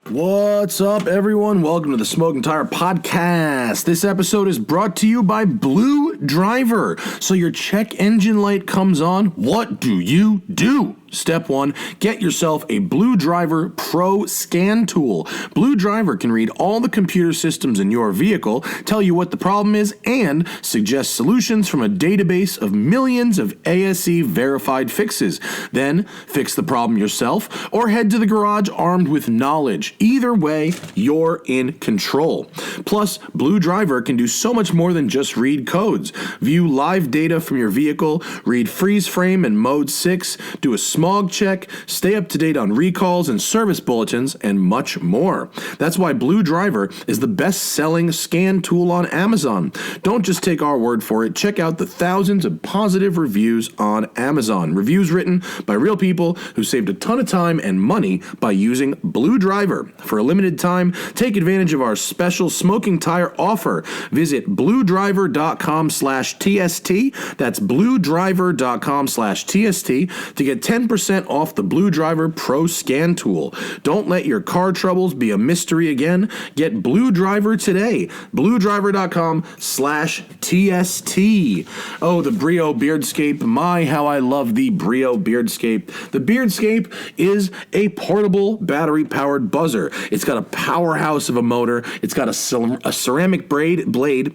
What's up, everyone? Welcome to the Smoking Tire Podcast. This episode is brought to you by Blue Driver. So your check engine light comes on, what do you do? Step 1, get yourself a Blue Driver Pro scan tool. Blue Driver can read all the computer systems in your vehicle, tell you what the problem is, and suggest solutions from a database of millions of ASE verified fixes. Then fix the problem yourself or head to the garage armed with knowledge. Either way, you're in control. Plus, Blue Driver can do so much more than just read codes. View live data from your vehicle, read freeze frame and mode 6, do a smog check, stay up to date on recalls and service bulletins, and much more. That's why Blue Driver is the best-selling scan tool on Amazon. Don't just take our word for it. Check out the thousands of positive reviews on Amazon. Reviews written by real people who saved a ton of time and money by using Blue Driver. For a limited time, take advantage of our special smoking tire offer. Visit bluedriver.com/TST. That's bluedriver.com/TST to get 10% off the Blue Driver Pro Scan Tool. Don't let your car troubles be a mystery again. Get Blue Driver today. bluedriver.com/TST. Oh, the Brio Beardscape. My, how I love the Brio Beardscape. The Beardscape is a portable battery-powered buzzer. It's got a powerhouse of a motor. It's got a ceramic blade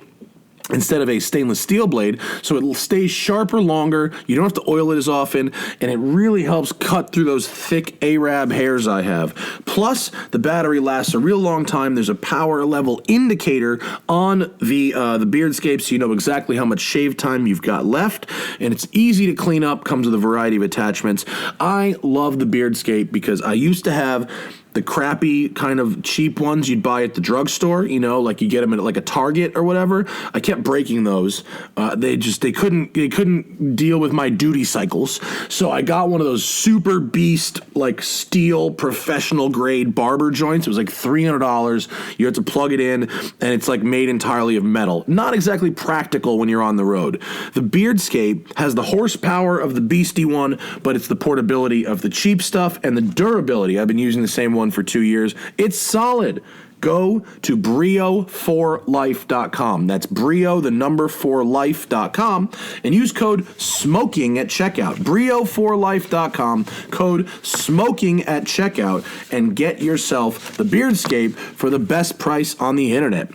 instead of a stainless steel blade, so it stays sharper longer. You don't have to oil it as often, and it really helps cut through those thick Arab hairs I have. Plus, the battery lasts a real long time. There's a power level indicator on the Beardscape, so you know exactly how much shave time you've got left, and it's easy to clean up, comes with a variety of attachments. I love the Beardscape because I used to have the crappy kind of cheap ones you'd buy at the drugstore, you know, like you get them at like a Target or whatever. I kept breaking those. They couldn't deal with my duty cycles. So I got one of those super beast, like steel professional grade barber joints. It was like $300. You have to plug it in, and it's like made entirely of metal. Not exactly practical when you're on the road. The Beardscape has the horsepower of the beastie one, but it's the portability of the cheap stuff and the durability. I've been using the same one for 2 years. It's solid. Go to Brio4life.com. That's Brio, the number 4life.com, and use code SMOKING at checkout. Brio4life.com, code SMOKING at checkout, and get yourself the Beardscape for the best price on the internet.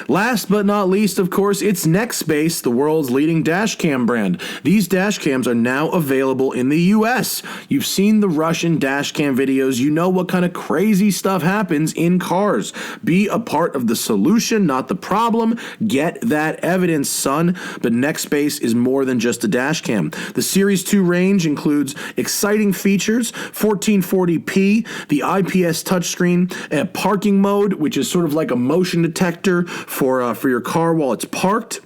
Last but not least, of course, it's Nextbase, the world's leading dash cam brand. These dash cams are now available in the U.S. You've seen the Russian dash cam videos. You know what kind of crazy stuff happens in cars. Be a part of the solution, not the problem. Get that evidence, son. But Nextbase is more than just a dash cam. The Series 2 range includes exciting features, 1440p, the IPS touchscreen, a parking mode, which is sort of like a motion detector for your car while it's parked.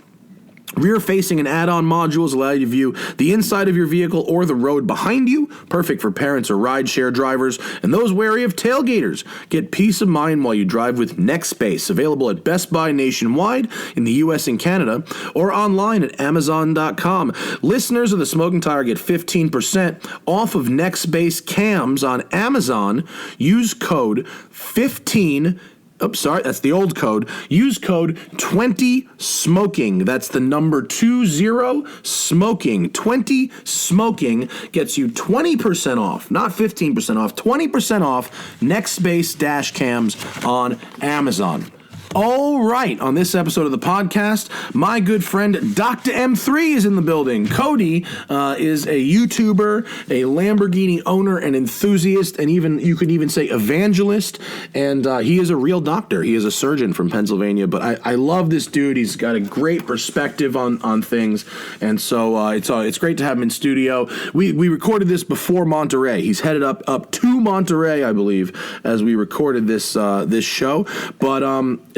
Rear-facing and add-on modules allow you to view the inside of your vehicle or the road behind you, perfect for parents or ride-share drivers, and those wary of tailgaters. Get peace of mind while you drive with Nextbase, available at Best Buy nationwide in the U.S. and Canada, or online at Amazon.com. Listeners of The Smoking Tire get 15% off of Nextbase cams on Amazon. Use code 15. Oh, sorry, that's the old code. Use code 20SMOKING. That's the number 20SMOKING. 20SMOKING gets you 20% off, not 15% off, 20% off Nextbase dash cams on Amazon. All right, on this episode of the podcast, my good friend Docta M3 is in the building. Cody is a YouTuber, a Lamborghini owner, an enthusiast, and even you could even say evangelist. And he is a real doctor. He is a surgeon from Pennsylvania. But I love this dude. He's got a great perspective on things, and so it's great to have him in studio. We recorded this before Monterey. He's headed up to Monterey, I believe, as we recorded this show. But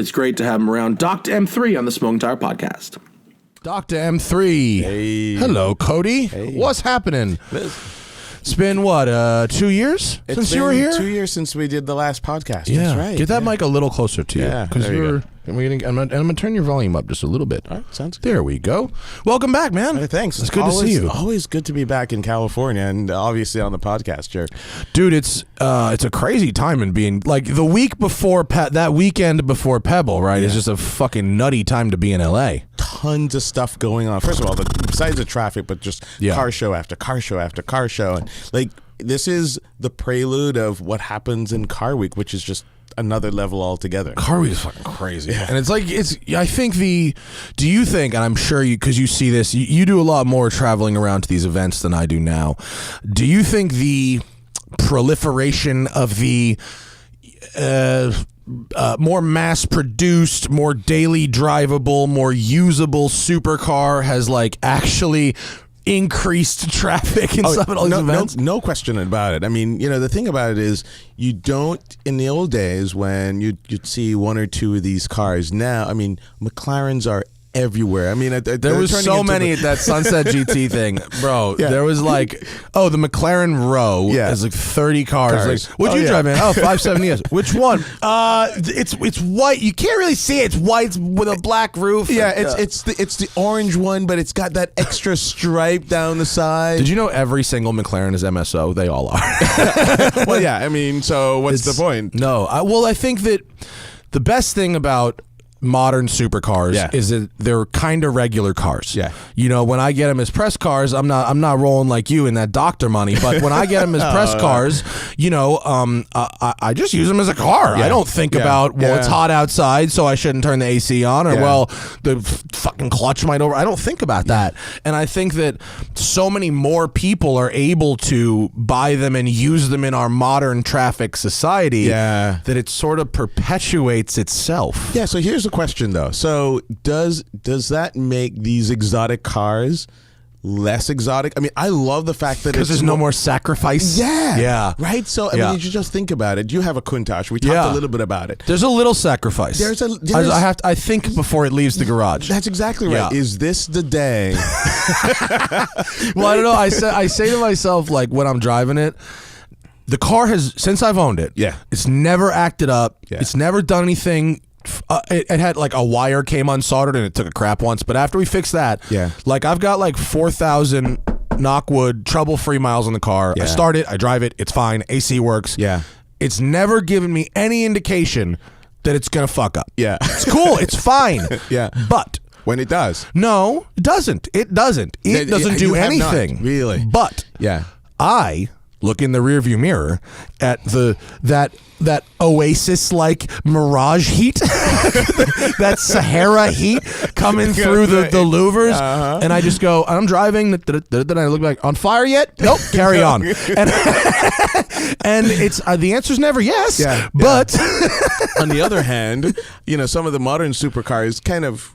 it's great to have him around. Docta M3 on the Smoking Tire Podcast. Docta M3. Hey. Hello, Cody. Hey. What's happening? It's been what, 2 years since you were here? 2 years since we did the last podcast. Yeah, That's right. Get that mic a little closer to you. Yeah, because there you go. I'm gonna turn your volume up just a little bit. All right, sounds good. There we go. Welcome back, man. Hey, thanks. It's good to see you. Always good to be back in California, and obviously on the podcast here. Dude, it's a crazy time in being like the week before that weekend before Pebble, right? Is just a fucking nutty time to be in LA. Tons of stuff going on. First of all, besides the traffic, but just car show after car show after car show, and like this is the prelude of what happens in Car Week, which is just another level altogether. Car Week is fucking crazy. And it's like, I think do you think, and I'm sure because you see this, you do a lot more traveling around to these events than I do now. Do you think the proliferation of the more mass-produced, more daily drivable, more usable supercar has like actually increased traffic in some of those events? No question about it. I mean, the thing about it is you don't, in the old days when you'd see one or two of these cars. Now, I mean, McLarens are everywhere. I mean, there was so many at that Sunset GT thing, bro. Yeah. There was like, the McLaren row is like 30 cars. Like, what'd you drive in? 570S. Which one? It's white. You can't really see it. It's white with a black roof. Yeah, it's the orange one, but it's got that extra stripe down the side. Did you know every single McLaren is MSO? They all are. Well, yeah. I mean, so what's the point? No. I think that the best thing about modern supercars is that they're kind of regular cars. Yeah. When I get them as press cars, I'm not rolling like you in that doctor money, but when I get them as press cars, I just use them as a car. I don't think about, it's hot outside, so I shouldn't turn the AC on, or the fucking clutch might over. I don't think about that. And I think that so many more people are able to buy them and use them in our modern traffic society that it sort of perpetuates itself. Yeah, so here's the question though. So does that make these exotic cars less exotic? I mean, I love the fact that because there's no more sacrifice. Yeah. Right? So I mean, you just think about it. You have a Countach. We talked a little bit about it. There's a little sacrifice. I think before it leaves the garage. That's exactly right. Is this the day? Well, I don't know. I say to myself, like, when I'm driving it, the car has, since I've owned it, it's never acted up. It's never done anything. It had like a wire came unsoldered and it took a crap once, but after we fixed that, like I've got like 4,000 knockwood trouble-free miles on the car. I start it, I drive it, it's fine, AC works. It's never given me any indication that it's gonna fuck up. It's cool, it's fine. But when it does, no, it doesn't. It doesn't do anything. Really, but I look in the rearview mirror at that oasis-like mirage heat, that Sahara heat coming through the louvers, and I just go, I'm driving, and I look like, on fire yet? Nope, carry on. And it's the answer's never yes, but on the other hand, some of the modern supercars kind of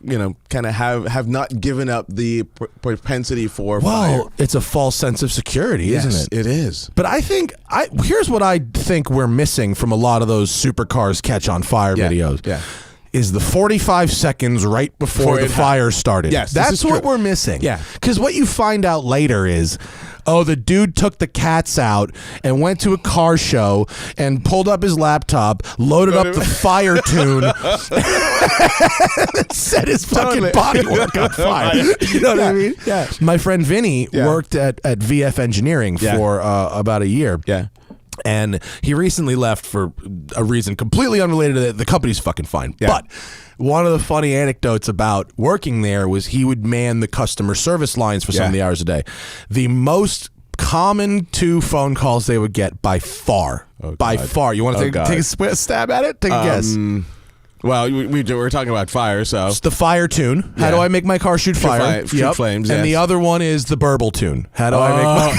have not given up the propensity for fire. It's a false sense of security, isn't it? It is. But I think here's what I think we're missing from a lot of those supercars catch on fire videos. Is the 45 seconds right before the fire started. That's what we're missing. Because what you find out later is, the dude took the cats out and went to a car show and pulled up his laptop, loaded up the fire tune, and set his fucking bodywork on fire. You know what I mean? My friend Vinny worked at VF Engineering for about a year. And he recently left for a reason completely unrelated to the company's fucking fine. But one of the funny anecdotes about working there was he would man the customer service lines for some of the hours a day. The most common 2 phone calls they would get by far. You want to take a stab at it? Take a guess. Well, we're talking about fire, so it's the fire tune. How do I make my car shoot fire? Shoot flames. And the other one is the burble tune. How do I make my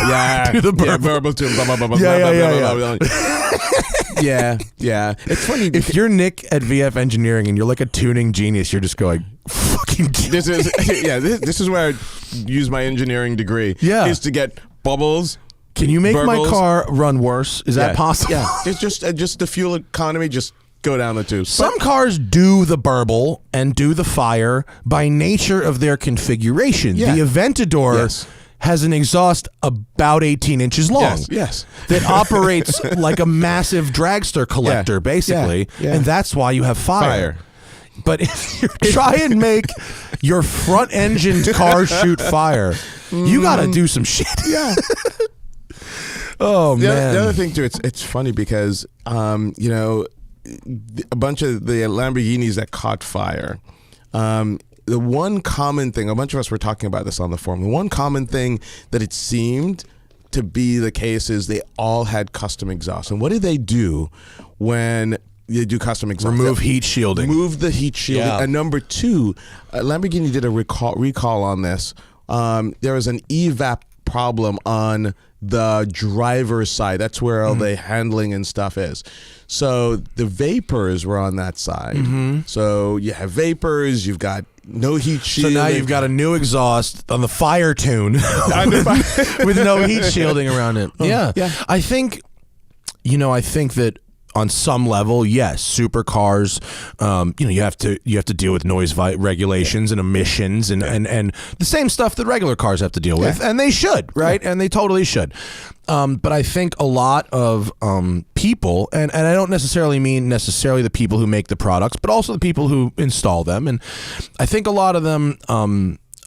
do the burble tune? It's funny if you're Nick at VF Engineering and you're like a tuning genius, you're just going fucking. This is where I use my engineering degree. Is to get bubbles. Can you make my car run worse? Is that possible? It's just the fuel economy. Just go down the tube. Some cars do the burble and do the fire by nature of their configuration. The Aventador has an exhaust about 18 inches long. Yes. That operates like a massive dragster collector, basically. Yeah. And that's why you have fire. But if you try and make your front-engined car shoot fire, you got to do some shit. Yeah. Oh, man. The other thing, too, it's funny because, you know, a bunch of the Lamborghinis that caught fire, the one common thing, a bunch of us were talking about this on the forum, the one common thing that it seemed to be the case is they all had custom exhaust. And what did they do when they do custom exhaust? Remove heat shielding. Remove the heat shielding. Yeah. And number two, Lamborghini did a recall on this. There was an evap problem on the driver's side. That's where all the handling and stuff is. So the vapors were on that side. So you have vapors, you've got no heat shielding. So now you've got a new exhaust on the fire tune with no heat shielding around it. Yeah. I think that on some level, yes, supercars, you have to deal with noise regulations and emissions and the same stuff that regular cars have to deal with, and they should, right? And they totally should. But I think a lot of people, and I don't necessarily mean the people who make the products, but also the people who install them, and I think a lot of them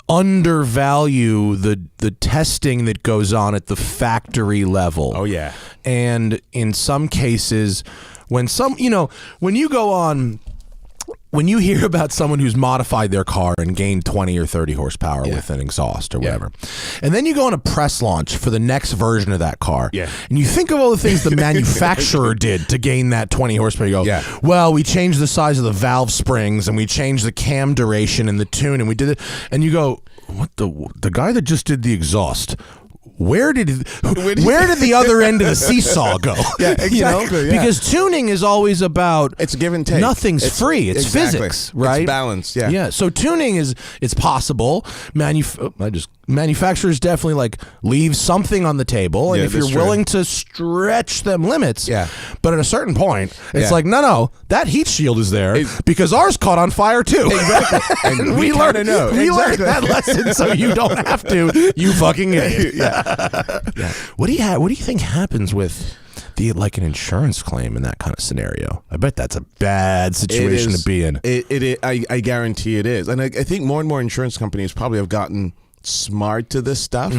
undervalue the testing that goes on at the factory level. Oh yeah. And in some cases, when you hear about someone who's modified their car and gained 20 or 30 horsepower with an exhaust or whatever, and then you go on a press launch for the next version of that car, and you think of all the things the manufacturer did to gain that 20 horsepower, you go, well, we changed the size of the valve springs and we changed the cam duration and the tune and we did it, and you go, what the guy that just did the exhaust, where did the other end of the seesaw go? Yeah, exactly. Because tuning is always about, it's give and take. Nothing's free. It's physics, right? It's balanced. Yeah. Yeah. So tuning it's possible. Manufacturers definitely like leave something on the table, and if you're willing to stretch them limits, but at a certain point, it's like no, that heat shield is there because ours caught on fire too. Exactly. And we learned that lesson, so you don't have to. You fucking idiot. What do you think happens with an insurance claim in that kind of scenario? I bet that's a bad situation to be in. I guarantee it is, and I think more and more insurance companies probably have gotten smart to this stuff,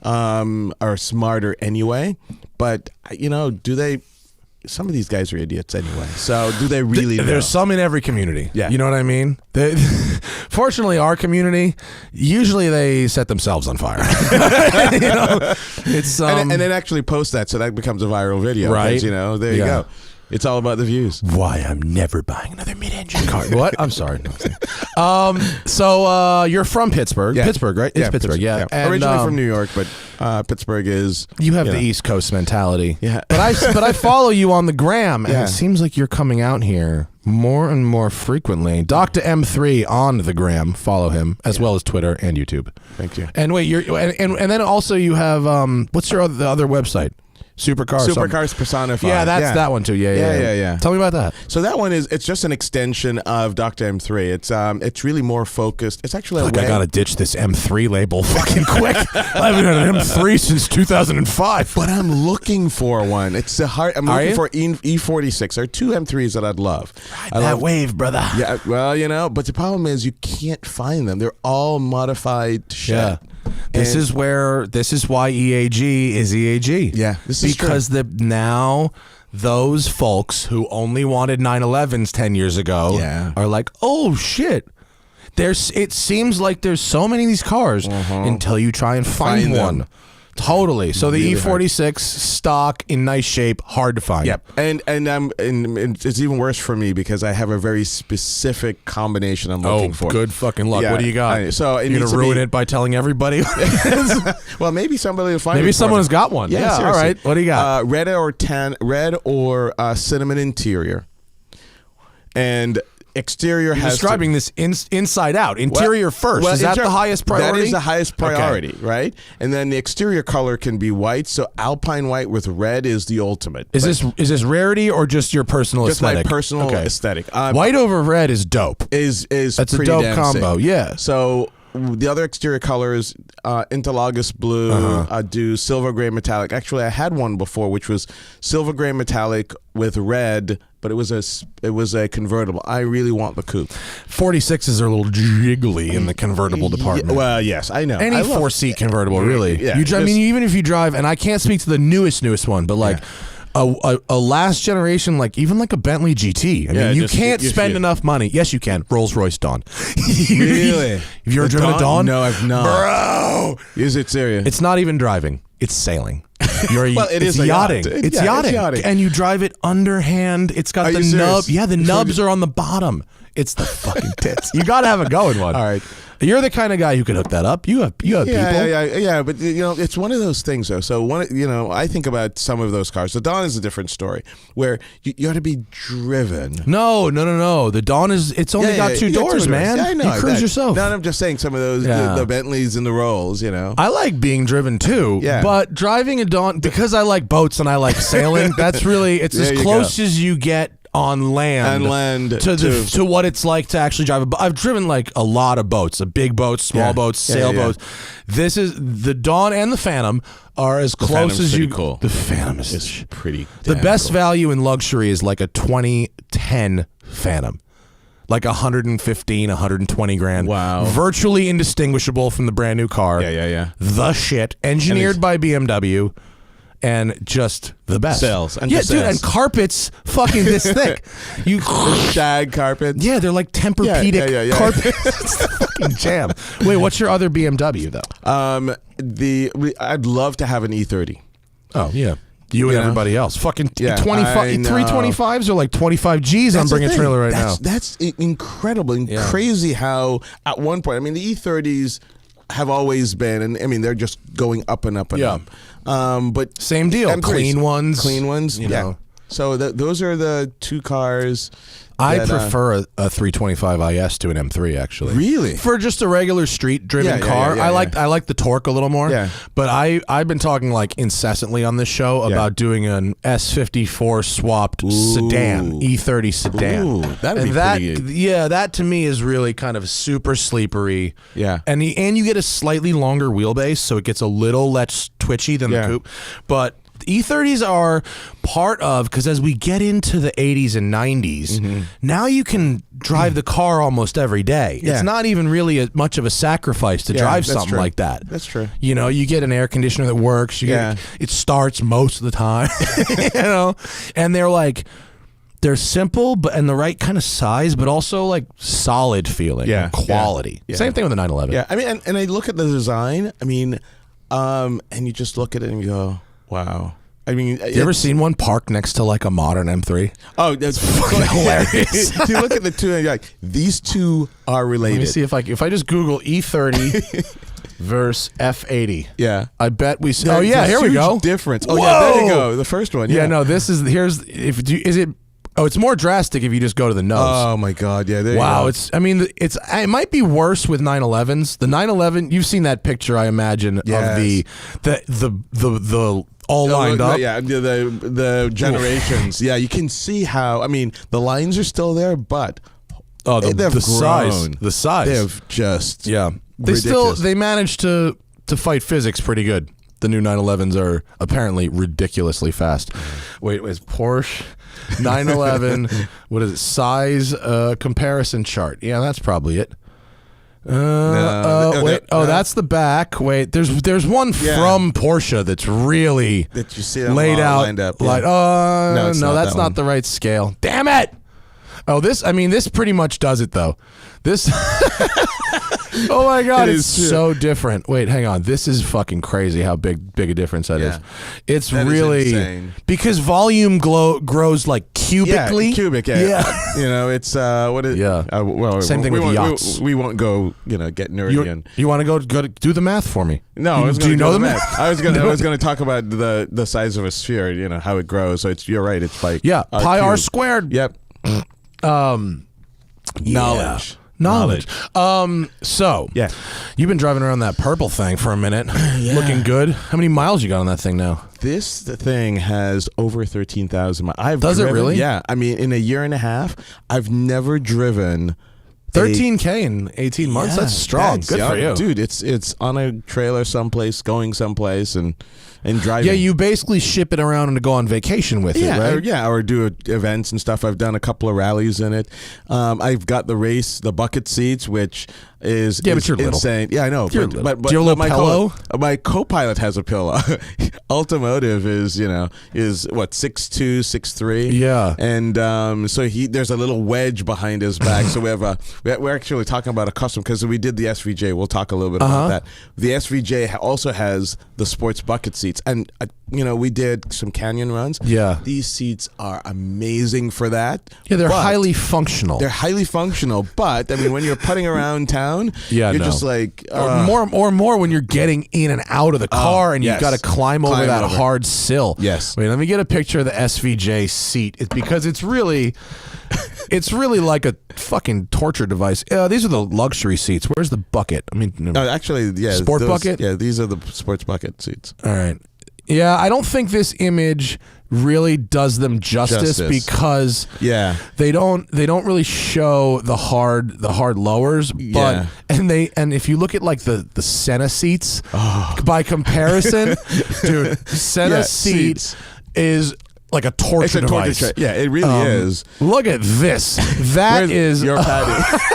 or smarter anyway. But do they? Some of these guys are idiots anyway. So do they really know? There's some in every community. Yeah. You know what I mean? Fortunately, our community, usually they set themselves on fire. It's and then actually post that, so that becomes a viral video. Right. There you go. It's all about the views. Why I'm never buying another mid-engine car. What? I'm sorry. So you're from Pittsburgh. Yeah. Pittsburgh, right? It's Pittsburgh, yeah. And, originally from New York, but Pittsburgh is... You have the East Coast mentality. Yeah. But I follow you on the gram, and it seems like you're coming out here more and more frequently. Docta M3 on the gram. Follow him, as well as Twitter and YouTube. Thank you. And wait, and then also you have... what's the other website? Supercars Personified. Yeah, that's that one too. Yeah. Tell me about that. So that one it's just an extension of Docta M3. It's really more focused. It's actually I gotta ditch this M3 label fucking quick. I haven't had an M3 since 2005. But I'm looking for one. I'm looking for E46. There are two M3s that I'd love. Ride that wave, brother. Yeah, well, but the problem is you can't find them. They're all modified shit. Yeah. This is why EAG is EAG. Yeah, this is because now those folks who only wanted 911s 10 years ago are like, oh shit. It seems like there's so many of these cars until you try and find one. Them. Totally. So the really E46 stock in nice shape, hard to find. Yep. And it's even worse for me because I have a very specific combination I'm looking for. Good fucking luck. Yeah. What do you got? You're going to ruin it by telling everybody? Well, maybe somebody will find it. Maybe someone has got one. Yeah, all right. What do you got? Red or cinnamon interior. And exterior You're describing this inside out. Interior first. Is that the highest priority? That is the highest priority, right? And then the exterior color can be white. So alpine white with red is the ultimate. Is this rarity or just your personal aesthetic? Just my personal aesthetic. White over red is dope. That's a dope combo. Yeah. So the other exterior colors, interlagos blue, do silver gray metallic. Actually, I had one before, which was silver gray metallic with red, but it was a convertible. I really want the coupe. 46s are a little jiggly in the convertible department. Well, yes, I know. Any 4-seat convertible, really. Yeah, I mean, even if you drive, and I can't speak to the newest one, but like a last generation, like even like a Bentley GT. I mean, you can't spend enough money. Yes, you can. Rolls-Royce Dawn. Really? Have you ever driven a Dawn? No, I've not. Bro! Is it serious? It's not even driving. It's sailing. Well, it's yachting. Yacht. It's yachting. And you drive it underhand. It's got the nub. Yeah, the nubs are on the bottom. It's the fucking tits. You got to have a go in one. All right. You're the kind of guy who could hook that up. You have people. Yeah. But it's one of those things though. So I think about some of those cars. The Dawn is a different story, where you ought to be driven. No. The Dawn it's only got two doors, man. Yeah, I know. You cruise yourself. No, I'm just saying some of those the Bentleys and the Rolls. I like being driven too. Yeah. But driving a Dawn, because I like boats and I like sailing. That's really it's as close as you get on land to what it's like to actually drive a boat. I've driven like a lot of boats, big boats, small boats, sailboats. This is the Dawn and the Phantom are as close as you. Cool. The Phantom is pretty. The best value in luxury is like a 2010 Phantom. Like 115, 120 grand. Wow. Virtually indistinguishable from the brand new car. Yeah. The shit. Engineered by BMW. And just the best. Sales. And dude, and carpets fucking this thick. The shag carpets. Yeah, they're like Tempur-Pedic carpets. It's the fucking jam. Wait, what's your other BMW though? I'd love to have an E30. Oh yeah. You and everybody else. Fucking 325s are like 25 G's on Bring a Trailer right now. That's incredible and crazy how at one point, I mean, the E30s have always been, and I mean, they're just going up and up and up. But same deal. M3s, clean ones. You know. So those are the two cars. I prefer a 325 IS to an M3 actually. Really? For just a regular street driven car. I like the torque a little more. Yeah. But I've been talking like incessantly on this show about doing an S54 swapped sedan, E30 sedan. Ooh, that'd be pretty good. Yeah, that to me is really kind of super sleepery. Yeah. And you get a slightly longer wheelbase, so it gets a little less twitchy than the coupe. But E30s are part of, because as we get into the 80s and 90s, now you can drive the car almost every day. Yeah. It's not even really much of a sacrifice to drive something like that. That's true. You know, you get an air conditioner that works. It starts most of the time. And they're simple, and the right kind of size, but also like solid feeling, and quality. Same thing with the 911. Yeah, I mean, and I look at the design. I mean, and you just look at it and you go, wow. I mean, you ever seen one parked next to like a modern M3? Oh, that's fucking hilarious. You look at the two and you're like, these two are related. Let me see if I just Google E30 versus F80. Yeah. I bet we see. Oh yeah, here we go. Difference. Oh yeah, there you go. The first one. Yeah, no, is it Oh, it's more drastic if you just go to the nose. Oh my God, yeah. Wow, it might be worse with 911s. The 911, you've seen that picture, I imagine, of the all lined up. Yeah, the generations. Yeah, you can see how. I mean, the lines are still there, but the size. They've just they managed to fight physics pretty good. The new 911s are apparently ridiculously fast. Wait, is Porsche 911? What is it? Size comparison chart. Yeah, that's probably it. That's the back. Wait, there's one from Porsche that's really that you see laid out, lined up. Like, no, that's not the right scale. Damn it! Oh, this pretty much does it though. This. Oh my God, it's so different. Wait, hang on. This is fucking crazy how big a difference that is. It's really insane. Because volume grows like cubically. Yeah, cubic. Yeah. You know, it's what is same thing with yachts. We won't go, get nerdy. You want to go do the math for me? No, do you know the math? I was going to talk about the size of a sphere, how it grows. So you're right. It's like pi r squared. Yep. Knowledge. So you've been driving around that purple thing for a minute, looking good. How many miles you got on that thing now? This thing has over 13,000 miles. Does it really? Yeah. I mean, in a year and a half, I've never driven $13K in 18 months. That's strong. Good for you, dude. It's on a trailer someplace, going someplace, and driving. Yeah, you basically ship it around and to go on vacation with it, right? Or do events and stuff. I've done a couple of rallies in it. I've got the bucket seats, which is but you're insane. Little. Yeah, I know. But do you have a little pillow? My co-pilot has a pillow. Ultimotive is what 6'2", 6'3". Yeah, and so there's a little wedge behind his back. So we're actually talking about a custom because we did the SVJ. We'll talk a little bit about that. The SVJ also has the sports bucket seats, and we did some canyon runs. Yeah, these seats are amazing for that. Yeah, they're highly functional. They're highly functional, but I mean, when you're putting around town, you're just like more when you're getting in and out of the car and you've got to climb over that hard sill. Yes. Wait, let me get a picture of the SVJ seat. Because it's really like a fucking torture device. These are the luxury seats. Where's the bucket? I mean, actually, yeah, sport bucket. Yeah, these are the sports bucket seats. All right. Yeah, I don't think this image really does them justice. Because they don't really show the hard lowers, but and if you look at like the Senna seats by comparison, dude, Senna seats is like a torture device. Yeah, it really is. Look at this. That is your patty.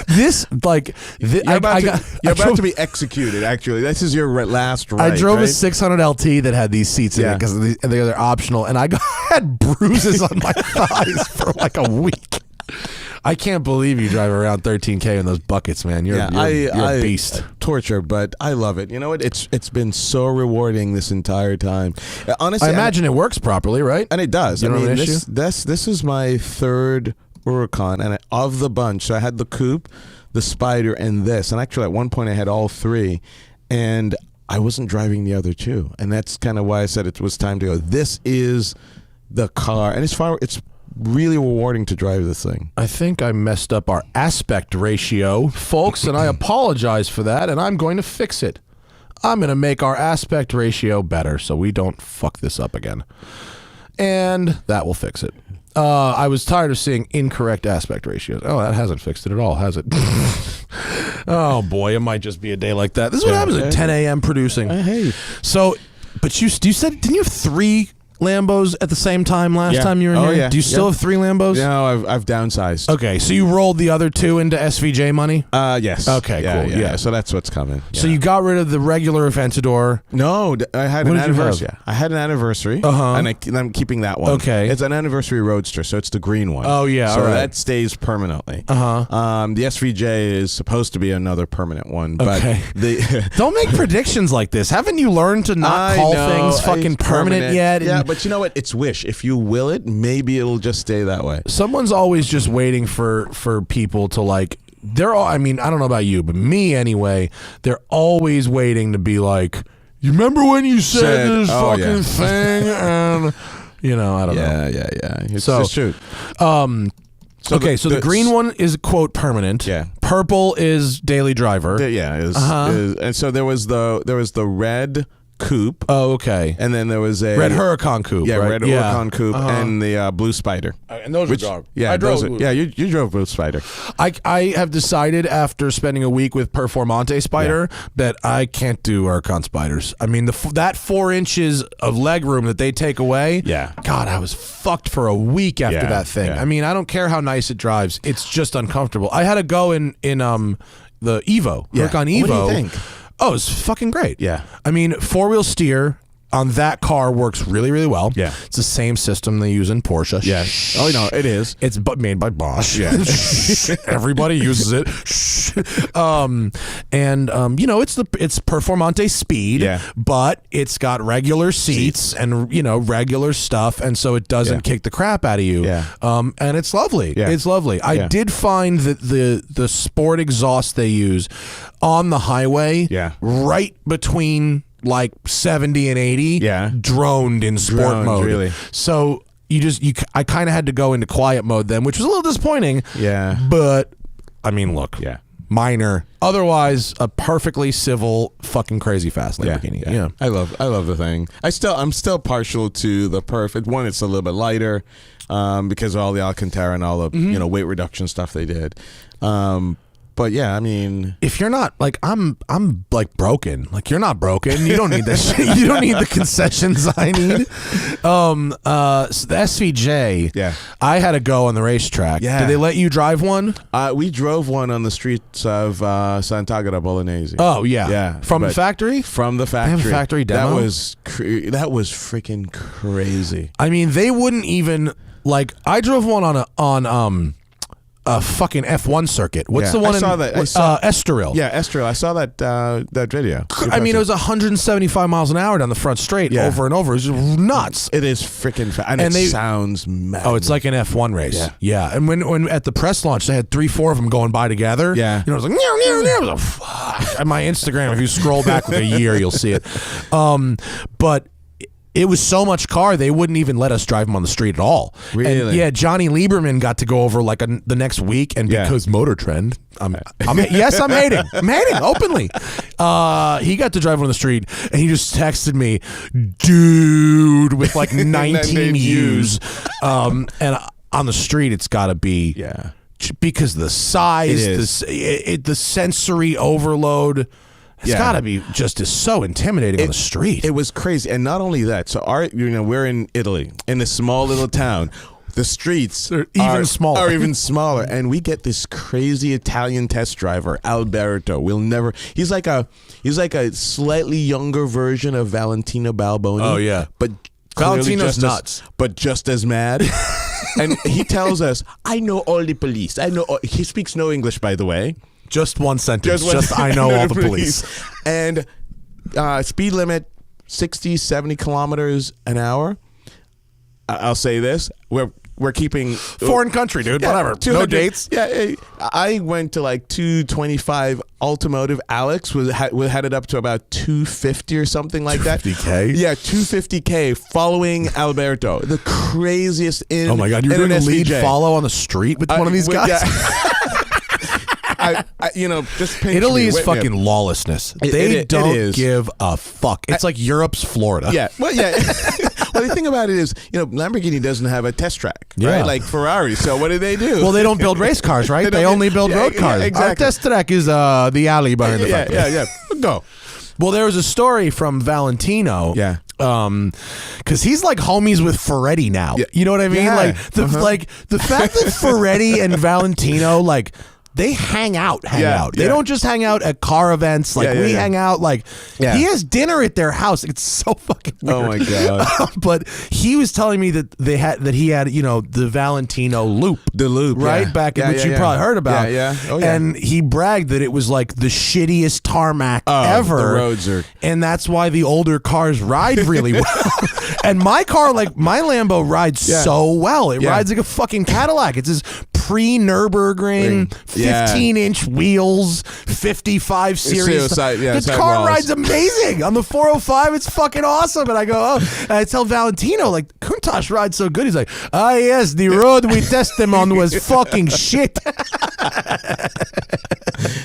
This you're about to be executed. Actually, this is your last ride. I drove a 600 LT that had these seats in it because they're optional, and I had bruises on my thighs for like a week. I can't believe you drive around 13K in those buckets, man. You're a beast. Torture, but I love it. You know what? It's been so rewarding this entire time. Honestly, I imagine it works properly, right? And it does. You don't have an issue? This is my third Huracan, and of the bunch, so I had the coupe, the Spider, and this. And actually, at one point, I had all three, and I wasn't driving the other two. And that's kind of why I said it was time to go. This is the car, and it's really rewarding to drive this thing. I think I messed up our aspect ratio, folks, and I apologize for that, and I'm going to fix it. I'm going to make our aspect ratio better so we don't fuck this up again. And that will fix it. I was tired of seeing incorrect aspect ratios. Oh, that hasn't fixed it at all, has it? Oh, boy, it might just be a day like that. This is what happens at 10 a.m. producing. Hey. So, but you said, didn't you have 3 Lambos at the same time last time you were in here? Yeah. Do you still have 3 Lambos? No, I've downsized. Okay, so you rolled the other 2 into SVJ money? Yes. Okay, cool. Yeah. So that's what's coming. So you got rid of the regular Aventador. No, I had an anniversary. I had an anniversary, and I'm keeping that one. Okay. It's an anniversary Roadster, so it's the green one. Oh, yeah, so all right. that stays permanently. The SVJ is supposed to be another permanent one, but don't make predictions like this. Haven't you learned to not call things fucking permanent yet? Yeah, but you know what? It's wish. If you will it, maybe it'll just stay that way. Someone's always just waiting for people to like. I mean, I don't know about you, but me anyway. They're always waiting to be like, you remember when you said this fucking thing? And I don't know. Yeah. It's true. So the green one is quote permanent. Yeah. Purple is daily driver. And so there was the red coupe. Oh, okay. And then there was a red Huracan coupe. Yeah, right? red Huracan coupe and the blue Spider. And those are yeah, I drove. You drove blue Spider. I have decided after spending a week with Performante Spider that I can't do Huracan Spiders. I mean, that 4 inches of leg room that they take away. Yeah. God, I was fucked for a week after that thing. Yeah. I mean, I don't care how nice it drives. It's just uncomfortable. I had to go in the Evo. Huracan Evo. What do you think? Oh, it's fucking great. Yeah. I mean, 4-wheel steer on that car works really, really well. Yeah. It's the same system they use in Porsche. Yeah. Oh, no, it is. It's made by Bosch. Yeah. Everybody uses it. It's Performante speed, but it's got regular seats and, regular stuff, and so it doesn't kick the crap out of you. Yeah. And it's lovely. Yeah. It's lovely. I did find that the sport exhaust they use on the highway, right between like 70 and 80, droned in sport mode. Really. So I kind of had to go into quiet mode then, which was a little disappointing. Yeah. But I mean, look. Yeah. Minor. Otherwise, a perfectly civil, fucking crazy fast Lamborghini. Yeah. I love the thing. I'm still partial to the perfect one. It's a little bit lighter. because of all the Alcantara and all the weight reduction stuff they did. But yeah, I mean, if you're not like I'm like broken. Like you're not broken. You don't need this shit. You don't need the concessions I need. So the SVJ. Yeah, I had to go on the racetrack. Yeah. Did they let you drive one? We drove one on the streets of Sant'Agata Bolognese. Oh yeah, yeah. From the factory. From the factory. They have a factory demo. That was freaking crazy. I mean, they wouldn't even like. I drove one on a fucking F1 circuit. What's the one? I saw that. Estoril. Yeah, Estoril. I saw that video. I mean, it was 175 miles an hour down the front straight over and over. It was just nuts. It is freaking fast. And it sounds mad. Oh, it's like an F1 race. Yeah. And when at the press launch, they had 3-4 of them going by together. Yeah. You know, it was like, meow, meow, meow. It was like, fuck. On my Instagram, if you scroll back like a year, you'll see it. But it was so much car, they wouldn't even let us drive them on the street at all. Really? And yeah, Johnny Lieberman got to go over like the next week, and because Motor Trend, I'm hating. I'm hating openly. He got to drive on the street, and he just texted me, dude, with like 19 U's. And on the street, it's got to be because the size, the sensory overload. It's got to be just so intimidating on the street. It was crazy. And not only that, so we're in Italy, in this small little town. The streets are even smaller. And we get this crazy Italian test driver, Alberto. He's like a slightly younger version of Valentino Balboni. Oh, yeah. But Valentino's nuts. But just as mad. And he tells us, I know all the police. He speaks no English, by the way. Just one sentence. Just I know all the police. And speed limit 60, 70 kilometers an hour. I'll say this. We're keeping foreign country, dude. Whatever. No dates. Yeah, I went to like 225 automotive. Alex was headed up to about 250 or something like that. 250K? Yeah, 250K following Alberto. The craziest in Oh my God, you're doing a lead follow on the street with one of these guys? Yeah. Just Italy is fucking lawlessness. They don't give a fuck. It's like Europe's Florida. Yeah. Well, yeah. Well, the thing about it is, Lamborghini doesn't have a test track, right? Like Ferrari. So what do? Well, they don't build race cars, right? They only build road cars. Yeah, exactly. Our test track is the alley behind the factory. Yeah. Go. Well, there was a story from Valentino. Yeah. Because he's like homies with Ferretti now. Yeah. You know what I mean? Yeah. Like the fact that Ferretti and Valentino they hang out. They don't just hang out at car events like we hang out. Like he has dinner at their house. It's so fucking weird. Oh my God. But he was telling me that he had the Valentino loop. The loop, right? Back in which you probably heard about. Yeah. Oh, yeah. And he bragged that it was like the shittiest tarmac ever. The roads are, and that's why the older cars ride really well. And my car, like my Lambo, rides so well. It rides like a fucking Cadillac. It's this pre-Nürburgring 15-inch wheels, 55 series. The car rides amazing on the 405. It's fucking awesome. And I go, and I tell Valentino, like, Countach rides so good. He's like, yes, the road we tested him on was fucking shit.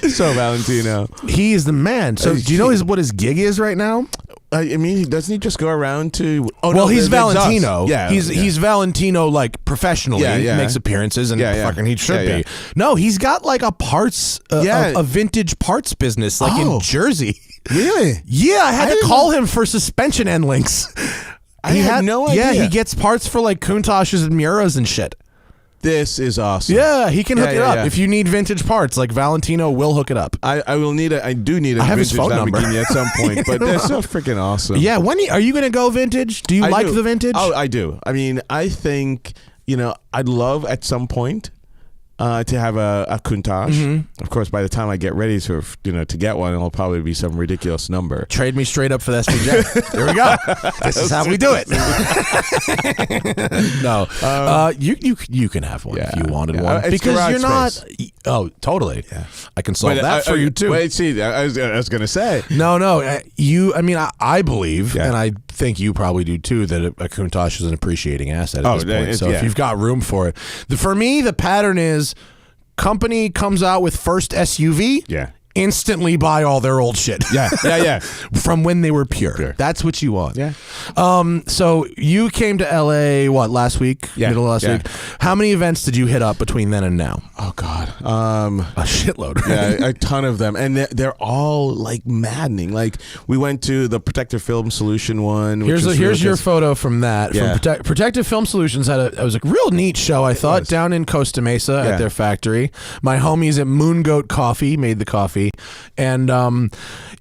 So Valentino, he is the man. So do you know what his gig is right now? I mean, doesn't he just go around to? He's Valentino. Yeah, he's Valentino, like professionally. Yeah. Makes appearances and fucking he should be. No, he's got like a parts, a vintage parts business, like in Jersey. Really? Yeah, I had to call him for suspension end links. I had no idea. Yeah, he gets parts for like Countach's and Muras and shit. This is awesome. Yeah, he can hook it up. If you need vintage parts, like Valentino will hook it up. I do need a vintage Lamborghini at some point, but they're so freaking awesome. Yeah, are you going to go vintage? Do you like the vintage? Oh, I do. I mean, I think, I'd love at some point to have a Countach. Mm-hmm. Of course, by the time I get ready to get one, it'll probably be some ridiculous number. Trade me straight up for the SVJ. There we go. This is how we do it. No, you can have one if you wanted one because you're not. Space. Oh, totally. Yeah, I can solve that for you too. Wait, see, I was going to say no. I believe, and I think you probably do too, that a Countach is an appreciating asset at this point. So if you've got room for it, for me, the pattern is company comes out with first SUV. Yeah. instantly buy all their old shit. Yeah. From when they were pure. That's what you want. Yeah. So you came to LA last week? Yeah. Middle of last week. How many events did you hit up between then and now? Oh God. A shitload. Right? Yeah, a ton of them, and they're all like maddening. Like we went to the Protective Film Solution one. Here's your photo from that. Yeah. From Protective Film Solutions it was a real neat show. I thought down in Costa Mesa at their factory. My homies at Moon Goat Coffee made the coffee, and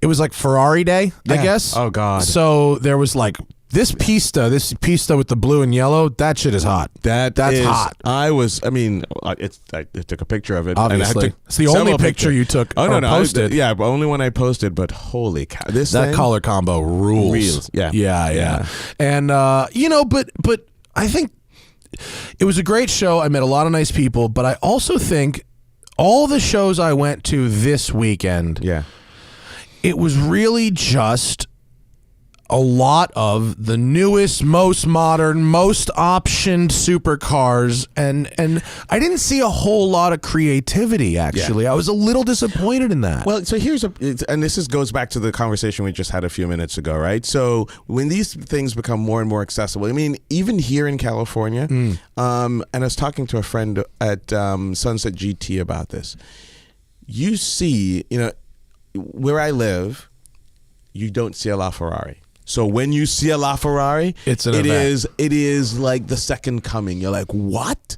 it was like Ferrari Day, I guess. Oh God. So there was like. This pista with the blue and yellow, that shit is hot. That's hot. I took a picture of it. Obviously. It's the only picture you took posted. But only one I posted, but holy cow. That color combo rules. Yeah. And, but I think it was a great show. I met a lot of nice people, but I also think all the shows I went to this weekend, it was really just a lot of the newest, most modern, most optioned supercars, and I didn't see a whole lot of creativity, actually. I was a little disappointed in that. Well, so goes back to the conversation we just had a few minutes ago, right? So when these things become more and more accessible, I mean, even here in California, and I was talking to a friend at Sunset GT about this. You see, where I live, you don't see a LaFerrari. So when you see a LaFerrari, it is like the second coming. You're like, what?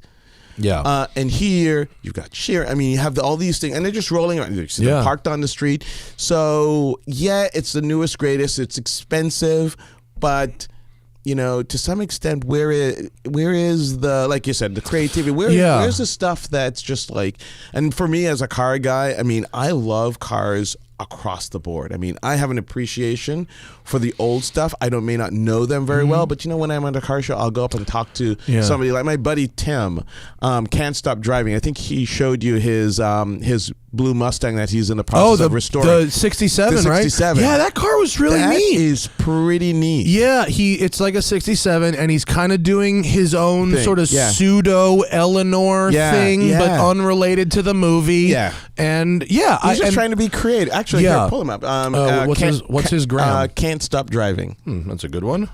Yeah. And here you've got sheer. I mean, you have all these things, and they're just rolling around. They're parked on the street. So it's the newest, greatest. It's expensive, but to some extent, where is the, like you said, the creativity? Where's the stuff that's just like? And for me as a car guy, I mean, I love cars across the board. I mean, I have an appreciation for the old stuff. I may not know them very well, but when I'm at a car show, I'll go up and talk to somebody like my buddy Tim. Can't Stop Driving. I think he showed you his blue Mustang that he's in the process of restoring. The 67, right? 67. Yeah, that car was really neat. That is pretty neat. Yeah, it's like a 67, and he's kind of doing his own sort of pseudo Eleanor thing, but unrelated to the movie. Yeah. And he's just trying to be creative. Actually, here, pull him up. What's his ground? Can't Stop Driving. That's a good one.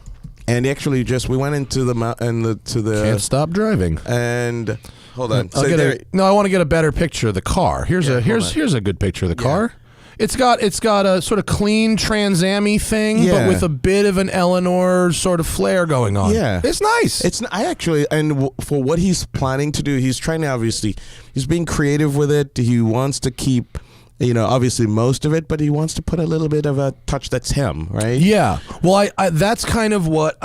And actually, we went into the Can't Stop Driving. And hold on. I want to get a better picture of the car. Here's a good picture of the car. It's got a sort of clean Trans Am-y thing, but with a bit of an Eleanor sort of flair going on. Yeah, it's nice. And for what he's planning to do, he's trying to he's being creative with it. He wants to keep, obviously most of it, but he wants to put a little bit of a touch that's him, right? Yeah. Well, I that's kind of what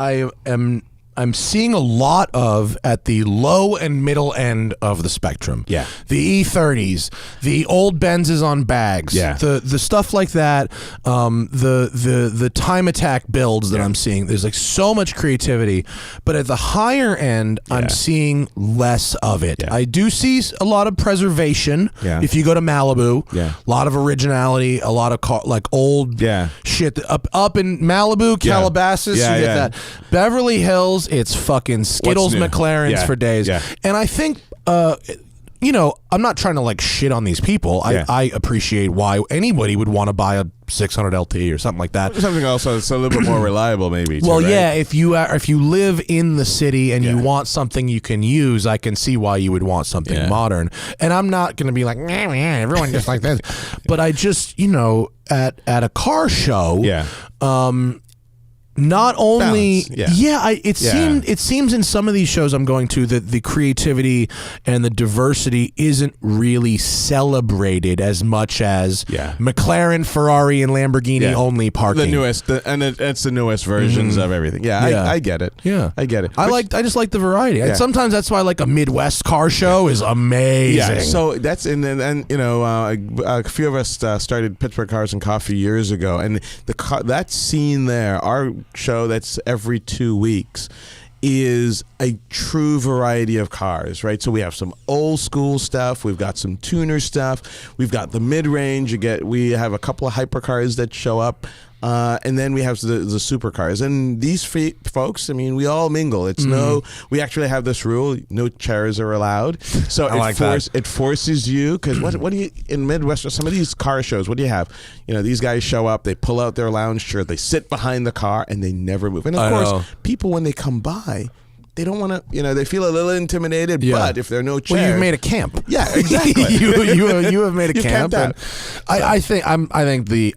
I'm seeing a lot of at the low and middle end of the spectrum. Yeah. The E30s, the old Benzes on bags, the stuff like that, the time attack builds that I'm seeing. There's like so much creativity, but at the higher end, I'm seeing less of it. Yeah. I do see a lot of preservation. Yeah. If you go to Malibu, a lot of originality, a lot of old shit. Up in Malibu, Calabasas, you get that. Beverly Hills, it's fucking Skittles McLarens for days. Yeah. And I think, I'm not trying to shit on these people. I appreciate why anybody would want to buy a 600 LT or something like that. Something also that's a little bit more reliable, maybe. Well, right? If you live in the city and you want something you can use, I can see why you would want something modern. And I'm not going to be like, everyone just like this. But I just, at a car show, not only it seems in some of these shows I'm going to that the creativity and the diversity isn't really celebrated as much as McLaren, Ferrari, and Lamborghini only parking. The newest, it's the newest versions of everything. I get it. Yeah, I get it. I just like the variety. And sometimes that's why a Midwest car show is amazing. Yeah, so that's and a few of us started Pittsburgh Cars and Coffee years ago, and that scene there, our show that's every 2 weeks, is a true variety of cars, right? So we have some old school stuff, we've got some tuner stuff, we've got the mid-range, we have a couple of hypercars that show up. And then we have the supercars. And these folks, I mean, we all mingle. It's we actually have this rule, no chairs are allowed. So it forces you, because what do you, in Midwest, some of these car shows, what do you have? You know, these guys show up, they pull out their lounge chair, they sit behind the car, and they never move. And of course, people, when they come by, they don't want to, you know, they feel a little intimidated, but if there are no chairs. Well, you've made a camp. Yeah, exactly. you have made a camp. And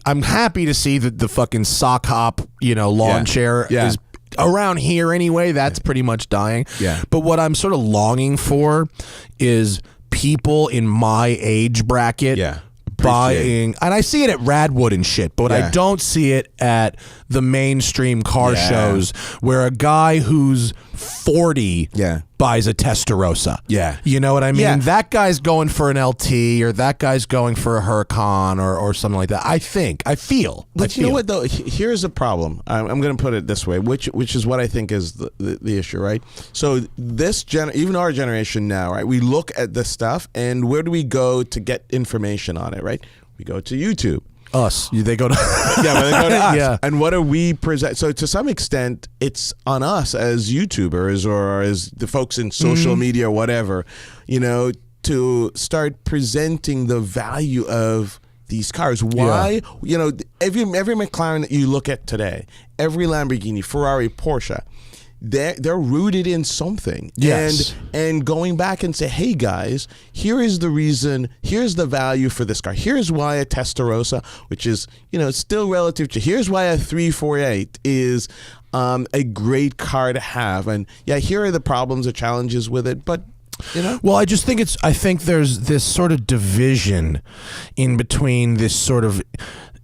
I'm happy to see that the fucking sock hop, you know, lawn chair is around here anyway. That's pretty much dying. Yeah. But what I'm sort of longing for is people in my age bracket buying, and I see it at Radwood and shit, but I don't see it at the mainstream car shows where a guy who's 40 buys a Testarossa. Yeah. You know what I mean? Yeah. That guy's going for an LT, or that guy's going for a Huracan or something like that. I feel. But you know what, though? Here's a problem. I'm going to put it this way, which is what I think is the issue, right? So this even our generation now, right? We look at this stuff, and where do we go to get information on it, right? We go to YouTube. Us. They go to they go to us. Yeah. And what are we present? So to some extent, it's on us as YouTubers or as the folks in social media or whatever, you know, to start presenting the value of these cars. Why? You know, every McLaren that you look at today, every Lamborghini, Ferrari, Porsche, they're rooted in something. Yes. And going back and say, hey guys, here is the reason, here's the value for this car. Here's why a Testarossa, which is, you know, still relative to, here's why a 348 is a great car to have. And here are the problems or challenges with it, but you know? Well, I just think I think there's this sort of division in between this sort of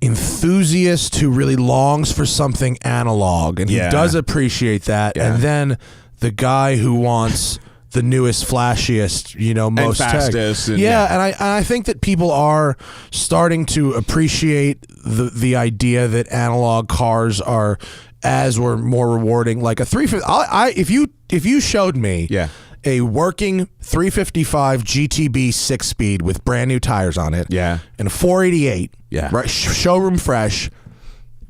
enthusiast who really longs for something analog and who does appreciate that, and then the guy who wants the newest, flashiest, you know, most and fastest. And I think that people are starting to appreciate the idea that analog cars are or more rewarding. Like a 350, if you showed me a working 355 GTB 6-speed with brand new tires on it, and a 488, right, showroom fresh,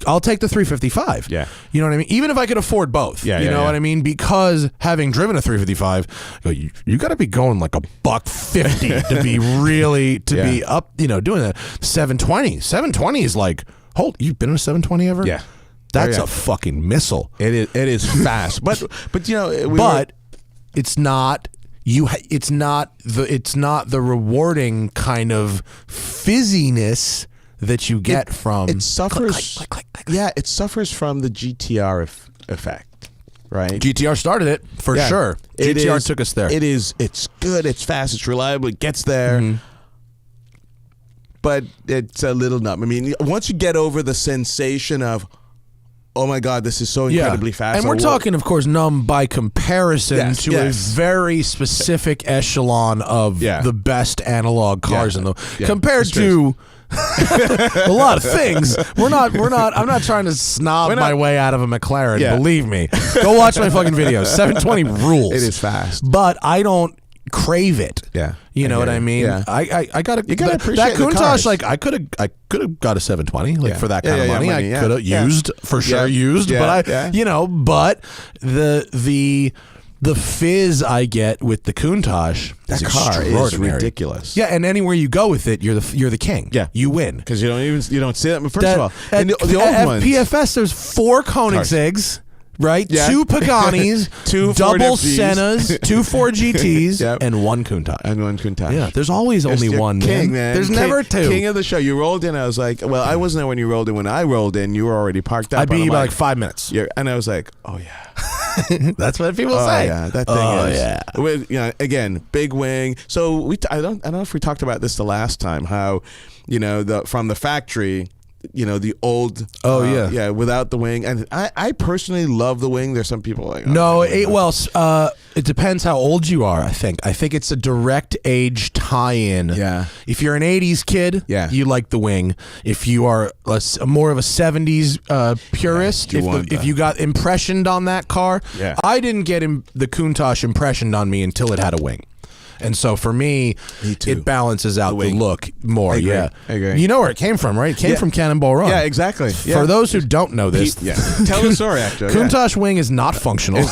I'll take the 355. Yeah. You know what I mean? Even if I could afford both. You know what I mean? Because having driven a 355, you got to be going like $150 to be really be up, you know, doing that. 720 is like, you've been in a 720 ever? Yeah. That's a fucking missile. It is fast. but you know, it's not the rewarding kind of fizziness that you get from it suffers. Click. It suffers from the GTR effect, right? GTR started it for sure. GTR took us there. It's good. It's fast. It's reliable. It gets there. But it's a little numb. I mean, once you get over the sensation of, oh my God, this is so incredibly fast. And we're talking, of course, numb by comparison to a very specific echelon of the best analog cars in the compared to a lot of things. I'm not trying to snob my way out of a McLaren. Believe me. Go watch my fucking videos. 720 rules. It is fast. But I don't crave it. You know what I mean? I gotta appreciate that Countach. Like I could have got a 720 like for that kind of money. I could have used for sure but but the fizz I get with the Countach, that car is ridiculous. Yeah, and anywhere you go with it, you're the king. Yeah, you win because you don't see that. First of all, and the old ones. At PFS, there's 4 Koenigseggs. Right, 2 Paganis, 2 double Sennas, 2 Ford GTs, and 1 Countach. Yeah, there's always only one. King, man. There's never 2. King of the show. You rolled in. I was like, well, I wasn't there when you rolled in. When I rolled in, you were already parked up. I beat you by like 5 minutes. And I was like, oh yeah. That's what people say. Yeah, that thing is. Yeah. Again, big wing. So I don't know if we talked about this the last time. How, from the factory. The old without the wing, and I personally love the wing. There's some people like it depends how old you are. I think it's a direct age tie-in. If you're an 80s kid, you like the wing. If you are more of a 70s purist, if you got impressioned on that car, I didn't get the Countach impressioned on me until it had a wing. And so for me it balances out the look more. I agree. You know where it came from, right? It came from Cannonball Run. Yeah, exactly. For those who don't know this, tell the story, actually. Countach wing is not functional.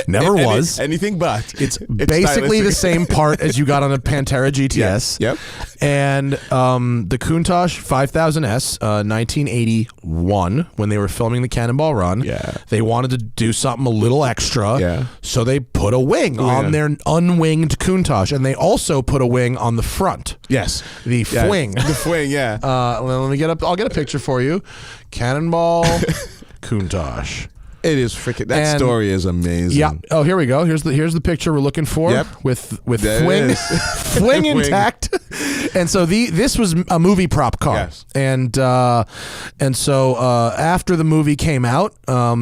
Never was. Anything but. It's basically the same part as you got on a Pantera GTS. Yep. And the Countach 5000S, 1981, when they were filming the Cannonball Run, they wanted to do something a little extra, so they put a wing on their unwinged Countach, and they also put a wing on the front. Yes. The fwing. The fwing, yeah. Let me get up. I'll get a picture for you. Cannonball Countach. It is freaking. That story is amazing. Yeah. Oh, here we go. Here's the picture we're looking for. Yep. With fwing, fwing intact. And so this was a movie prop car. Yes. And so after the movie came out,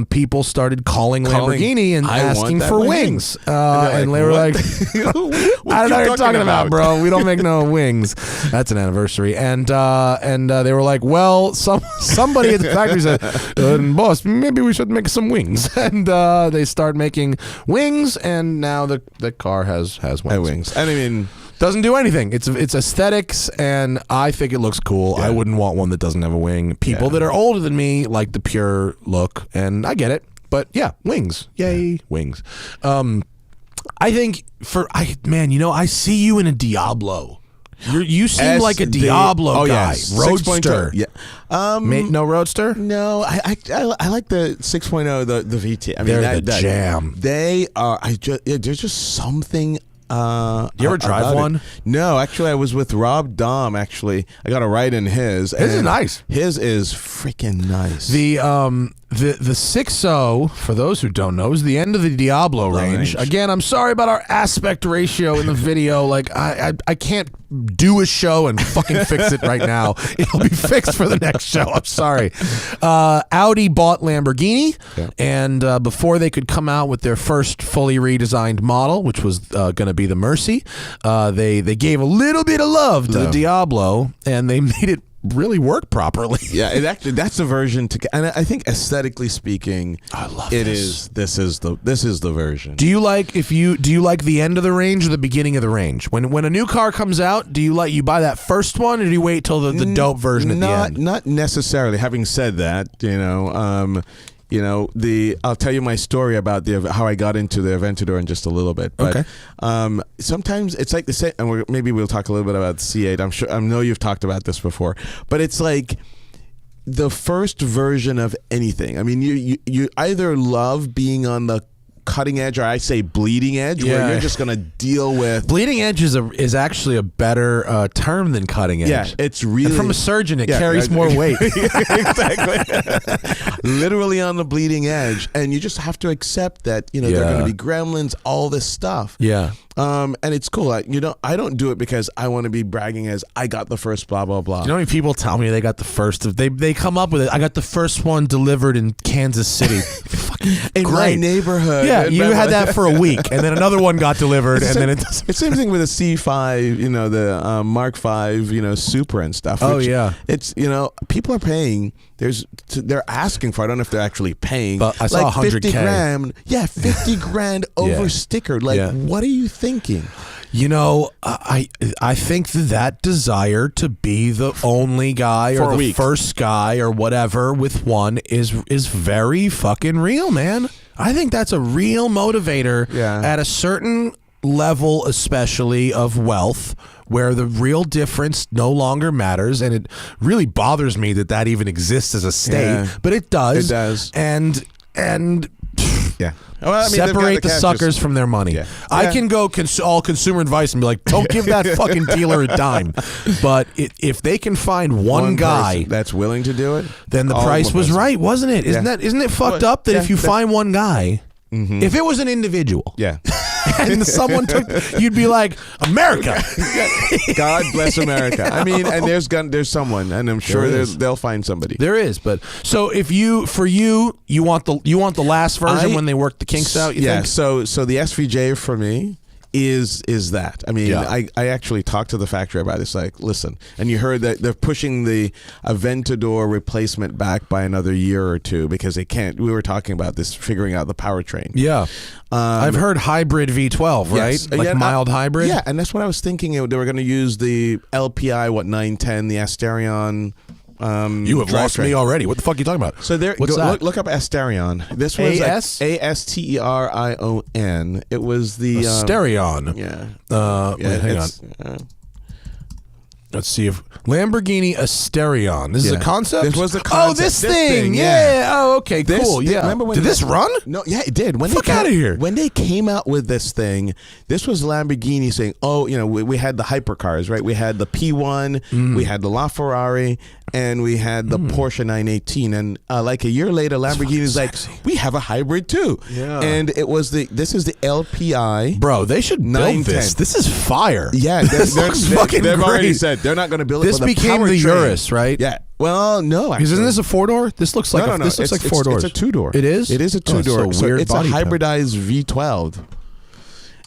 people started calling Lamborghini and asking for wings. And they were like, I don't know what you're talking about, bro. We don't make no wings. That's an anniversary. And they were like, well, somebody at the factory said, boss, maybe we should make some wings. And they start making wings, and now the car has wings. And I mean, doesn't do anything. It's aesthetics, and I think it looks cool. I wouldn't want one that doesn't have a wing. People that are older than me like the pure look, and I get it. But yeah, wings. Yay, wings. I think I see you in a Diablo. You seem like a Diablo guy. Roadster. Yeah. No Roadster? No, I like the 6.0, the VT. I mean, they're the jam. They are. There's just something. You ever drive one? No, actually, I was with Rob Dom. Actually, I got a ride in his. His is nice. His is freaking nice. The 6.0, for those who don't know, is the end of the Diablo range. Again, I'm sorry about our aspect ratio in the video. Like I can't do a show and fucking fix it right now. It'll be fixed for the next show. I'm sorry. Audi bought Lamborghini, and before they could come out with their first fully redesigned model, which was going to be the Mercy, they gave a little bit of love to the Diablo, and they made it really work properly. Yeah, it actually, that's the version and I think aesthetically speaking, I love this is the version. Do you like the end of the range or the beginning of the range? When a new car comes out, do you buy that first one, or do you wait till the dope version at the end? Not necessarily. Having said that, I'll tell you my story about how I got into the Aventador in just a little bit. But, sometimes it's like the same, and maybe we'll talk a little bit about the C8. I know you've talked about this before, but it's like the first version of anything. I mean, you either love being on the cutting edge, or I say bleeding edge, where you're just going to deal with... Bleeding edge is actually a better term than cutting edge. Yeah, it's really... And from a surgeon, it carries more weight. Exactly. Literally on the bleeding edge. And you just have to accept that, there are going to be gremlins, all this stuff. Yeah. And it's cool. I don't do it because I want to be bragging as I got the first blah, blah, blah. You know how many people tell me they got the first of... They come up with it. I got the first one delivered in Kansas City. In my neighborhood. Yeah, you had that for a week, and then another one got delivered, and then it doesn't... It's the same thing with a C5, the Mark V, Supra and stuff. It's, people are paying... They're asking for. I don't know if they're actually paying. But I saw $100K. 50 grand. Yeah, 50 grand over stickered. Like, what are you thinking? I think that desire to be the only guy or the first guy or whatever with one is very fucking real, man. I think that's a real motivator at a certain level, especially of wealth, where the real difference no longer matters, and it really bothers me that even exists as a state, but it does. It does. And yeah. Well, I mean, separate the suckers from their money. Yeah. I can go all consumer advice and be like, don't give that fucking dealer a dime. But if they can find one guy that's willing to do it, then the price was right, wasn't it? Isn't it fucked up that if you find one guy, if it was an individual, and someone you'd be like, America. God bless America. I mean, and there's someone, and I'm sure they'll find somebody. There is, but so you want the last version when they work the kinks out. You think? So the SVJ for me is that. I mean, I actually talked to the factory about this. Like, listen, and you heard that they're pushing the Aventador replacement back by another year or two because they can't. We were talking about this, figuring out the powertrain. Yeah, I've heard hybrid V12, right? Yes. Like mild hybrid. Yeah, and that's what I was thinking. They were going to use the LPI 910, the Asterion. You have lost me already. What the fuck are you talking about? So look up Asterion. This was Asterion. It was the Asterion. Wait, hang on. Let's see if Lamborghini Asterion. This is a concept. This was the concept. Oh, this thing. Yeah. Oh, okay. Cool. Remember when did this run? No. Yeah, it did. Fuck out of here. When they came out with this thing, this was Lamborghini saying, "Oh, we had the hypercars, right? We had the P1, we had the LaFerrari, and we had the Porsche 918." And like a year later, Lamborghini's like, "We have a hybrid too." Yeah. And this is the LPI. Bro, they should build this. This is fire. Yeah, this looks fucking they've great. already said they're not going to build it. This for the became the powertrain. Urus, right? Yeah. Well, no. Actually. Isn't this a 4-door? This looks like no. This looks like 4 doors. It's a 2-door. It is. It is a 2-door. It's a weird it's body a type. hybridized V12.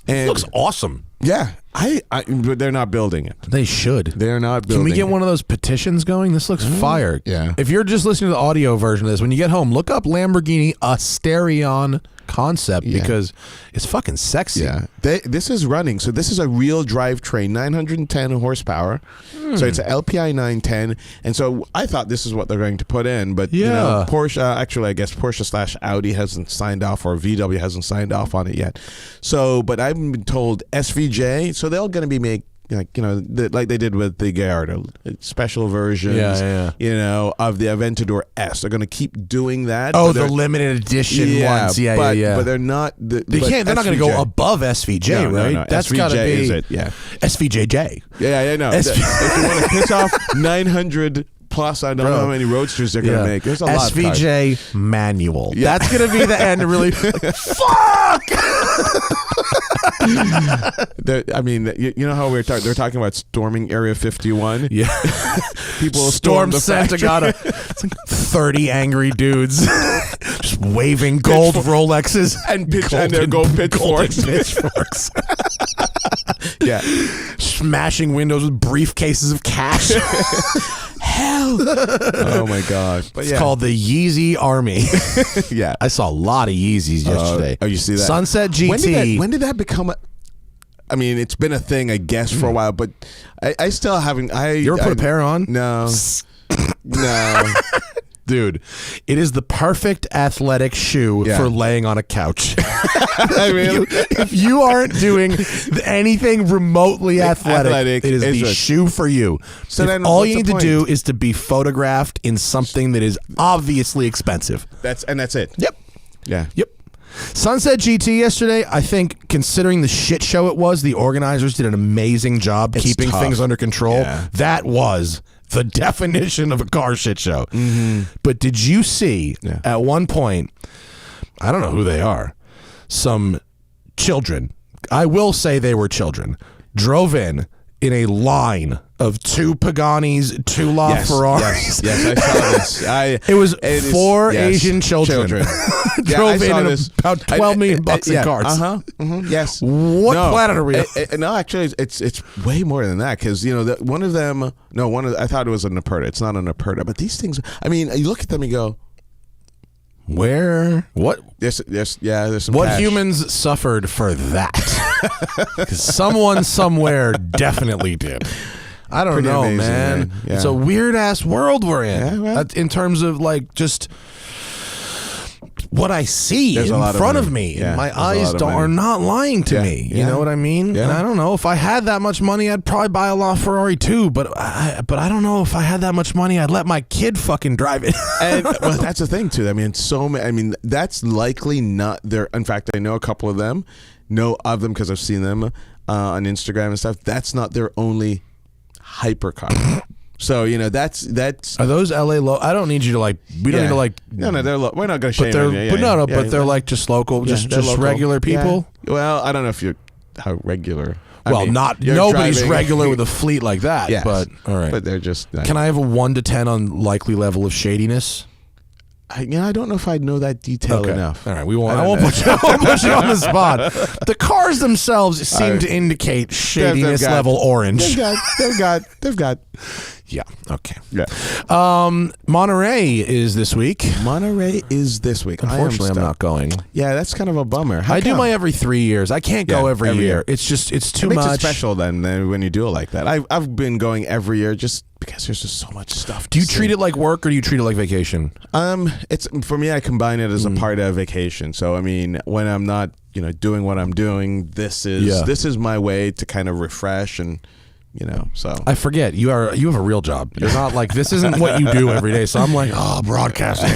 And It looks awesome. Yeah, but they're not building it. They should. They're not building. Can we get one of those petitions going? This looks fire. Yeah. If you're just listening to the audio version of this, when you get home, look up Lamborghini Asterion concept because it's fucking sexy. Yeah. This is running. So this is a real drivetrain, 910 horsepower. So it's an LPI 910. And so I thought this is what they're going to put in. But, Porsche, actually, I guess Porsche/Audi hasn't signed off, or VW hasn't signed off on it yet. So, but I've been told SVJ, so they're going to be like like they did with the Gallardo, special versions, of the Aventador S. They're going to keep doing that. Oh, the limited edition ones. But they're not. They're not going to go above SVJ, right? No. That's got to be. Is it? Yeah. SVJJ. Yeah, no. If you want to piss off 900 plus, I don't know how many roadsters they're going to make. There's a lot of cars. SVJ manual. Yeah. That's going to be the end. Really, fuck. I mean, you know how they're talking about storming Area 51? Yeah. People storm Santa Gata. It's like 30 angry dudes just waving gold Rolexes and their gold pitchforks. Yeah. Smashing windows with briefcases of cash. Hell. Oh my god. But it's called the Yeezy Army. Yeah. I saw a lot of Yeezys yesterday. Oh, you see that? Sunset GT. When did that become I mean, it's been a thing, I guess, for a while, but I still haven't. You ever put a pair on? No. No. Dude, it is the perfect athletic shoe for laying on a couch. I mean, if you aren't doing anything remotely athletic, it is the shoe for you. So then all you need to do is to be photographed in something that is obviously expensive. That's it. Yep. Yeah. Yep. Sunset GT yesterday, I think, considering the shit show it was, the organizers did an amazing job keeping things under control. Yeah. That was the definition of a car shit show. Mm-hmm. But did you see at one point, I don't know who they are, some children, I will say they were children, drove in a line of 2 Paganis, 2 LaFerraris. Yes, I saw this. It was 4 Asian children. Drove in about $12 million in cars. Yes. What planet are we on? No, actually, it's way more than that, because one of them. I thought it was a Naperta. It's not a Naperta, but these things. I mean, you look at them and go, where? What? There's some what cash. Humans suffered for that? Because someone somewhere definitely did. I don't know, amazing, man. Yeah. It's a weird ass world we're in. Yeah, well. In terms of like just what I see in front of me. Yeah, my eyes are not lying to me. You know what I mean? Yeah. And I don't know, if I had that much money, I'd probably buy a LaFerrari too. But I don't know, if I had that much money, I'd let my kid fucking drive it. And well, that's the thing too. I mean, that's likely not their. In fact, I know a couple of them. Know of them because I've seen them on Instagram and stuff. That's not their only hypercar. So that's. Are those LA low? I don't need you to like. We don't need to like. No, they're we're not going to shame them. But they're like just local, just local. Regular people. Yeah. Well, I don't know if you're how regular. Nobody's regular with a fleet like that. Yes. But all right. But they're just. Can I have a 1 to 10 on likely level of shadiness? I don't know if I know that detail enough. All right, I won't put you on the spot. The cars themselves seem to indicate shadiness level orange. They've got. Yeah. Okay. Yeah. Monterey is this week. Unfortunately, I'm not going. Yeah, that's kind of a bummer. I do my every 3 years. I can't go every year. It's too much. It makes it special then when you do it like that. I've been going every year just because there's just so much stuff. Do you treat it like work or do you treat it like vacation? It's for me. I combine it as a part of vacation. So I mean, when I'm not doing what I'm doing, this is my way to kind of refresh and. So I forget you have a real job. You're not like this isn't what you do every day. So I'm like, broadcasting.